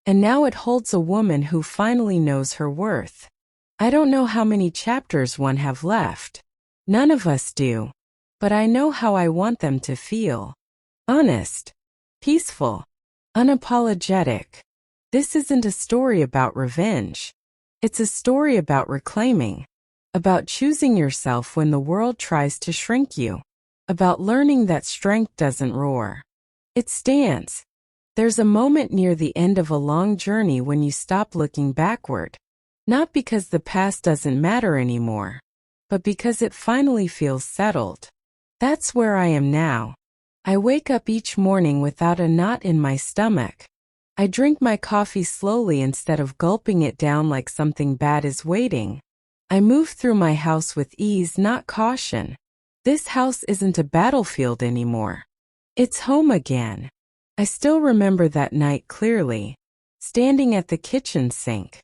A: And now it holds a woman who finally knows her worth. I don't know how many chapters one have left. None of us do. But I know how I want them to feel. Honest. Peaceful. Unapologetic. This isn't a story about revenge. It's a story about reclaiming. About choosing yourself when the world tries to shrink you. About learning that strength doesn't roar. It stands. There's a moment near the end of a long journey when you stop looking backward. Not because the past doesn't matter anymore, but because it finally feels settled. That's where I am now. I wake up each morning without a knot in my stomach. I drink my coffee slowly instead of gulping it down like something bad is waiting. I move through my house with ease, not caution. This house isn't a battlefield anymore. It's home again. I still remember that night clearly, standing at the kitchen sink.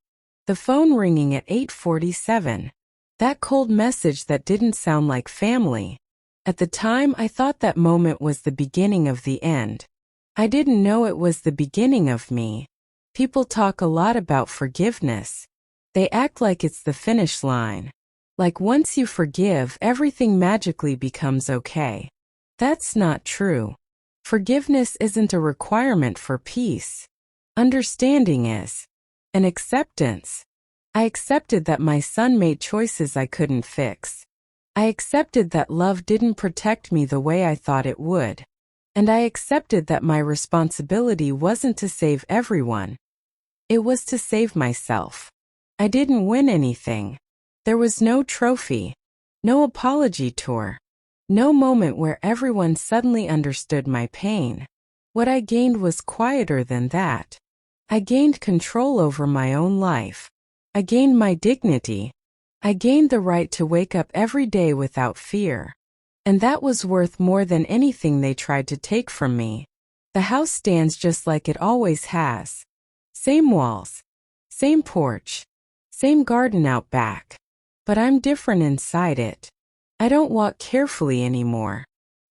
A: The phone ringing at 8:47. That cold message that didn't sound like family. At the time, I thought that moment was the beginning of the end. I didn't know it was the beginning of me. People talk a lot about forgiveness. They act like it's the finish line. Like once you forgive, everything magically becomes okay. That's not true. Forgiveness isn't a requirement for peace. Understanding is. And acceptance. I accepted that my son made choices I couldn't fix. I accepted that love didn't protect me the way I thought it would. And I accepted that my responsibility wasn't to save everyone. It was to save myself. I didn't win anything. There was no trophy. No apology tour. No moment where everyone suddenly understood my pain. What I gained was quieter than that. I gained control over my own life. I gained my dignity. I gained the right to wake up every day without fear. And that was worth more than anything they tried to take from me. The house stands just like it always has. Same walls. Same porch. Same garden out back. But I'm different inside it. I don't walk carefully anymore.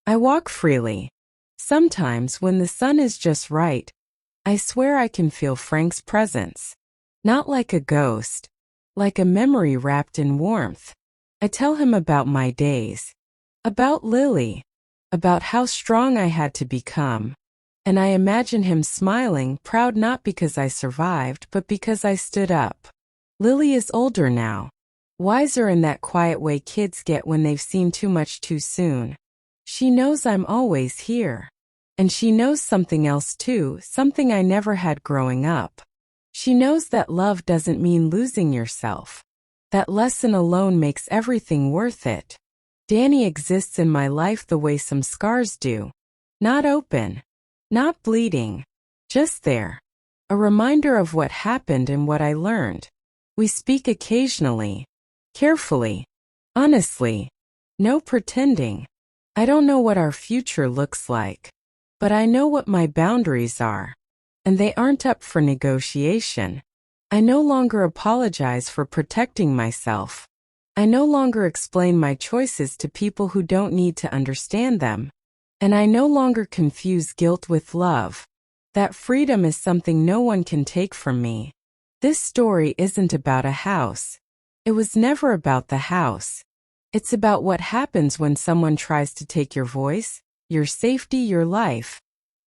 A: I walk freely. Sometimes when the sun is just right, I swear I can feel Frank's presence. Not like a ghost. Like a memory wrapped in warmth. I tell him about my days. About Lily. about how strong I had to become. And I imagine him smiling, proud not because I survived, but because I stood up. Lily is older now, wiser in that quiet way kids get when they've seen too much too soon. She knows I'm always here. And she knows something else too, something I never had growing up. She knows that love doesn't mean losing yourself. That lesson alone makes everything worth it. Danny exists in my life the way some scars do. Not open. Not bleeding. Just there. A reminder of what happened and what I learned. We speak occasionally. Carefully. Honestly. No pretending. I don't know what our future looks like. But I know what my boundaries are. And they aren't up for negotiation. I no longer apologize for protecting myself. I no longer explain my choices to people who don't need to understand them. And I no longer confuse guilt with love. That freedom is something no one can take from me. This story isn't about a house. It was never about the house. It's about what happens when someone tries to take your voice, your safety, your life,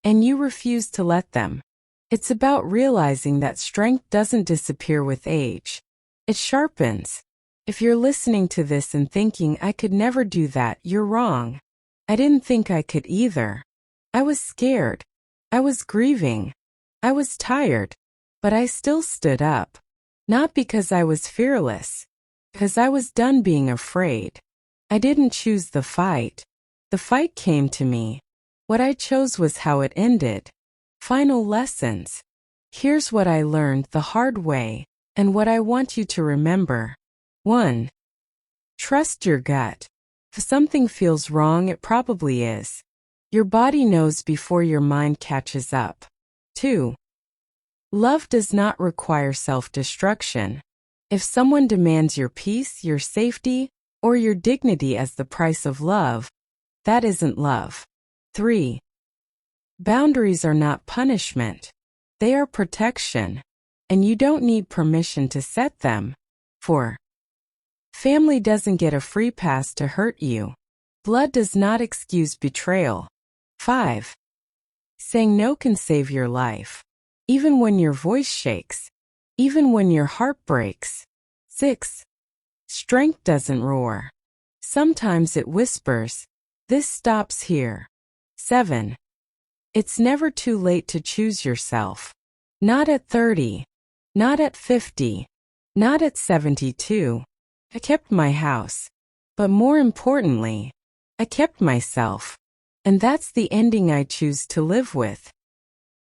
A: and you refuse to let them. It's about realizing that strength doesn't disappear with age. It sharpens. If you're listening to this and thinking I could never do that, you're wrong. I didn't think I could either. I was scared. I was grieving. I was tired. But I still stood up. Not because I was fearless. Because I was done being afraid. I didn't choose the fight. The fight came to me. What I chose was how it ended. Final lessons. Here's what I learned the hard way, and what I want you to remember. 1. Trust your gut. If something feels wrong, it probably is. Your body knows before your mind catches up. 2. Love does not require self-destruction. If someone demands your peace, your safety, or your dignity as the price of love, that isn't love. 3. Boundaries are not punishment. They are protection. And you don't need permission to set them. 4. Family doesn't get a free pass to hurt you. Blood does not excuse betrayal. 5. Saying no can save your life. Even when your voice shakes. Even when your heart breaks. 6. Strength doesn't roar. Sometimes it whispers. This stops here. 7. It's never too late to choose yourself. Not at 30. Not at 50. Not at 72. I kept my house. But more importantly, I kept myself. And that's the ending I choose to live with.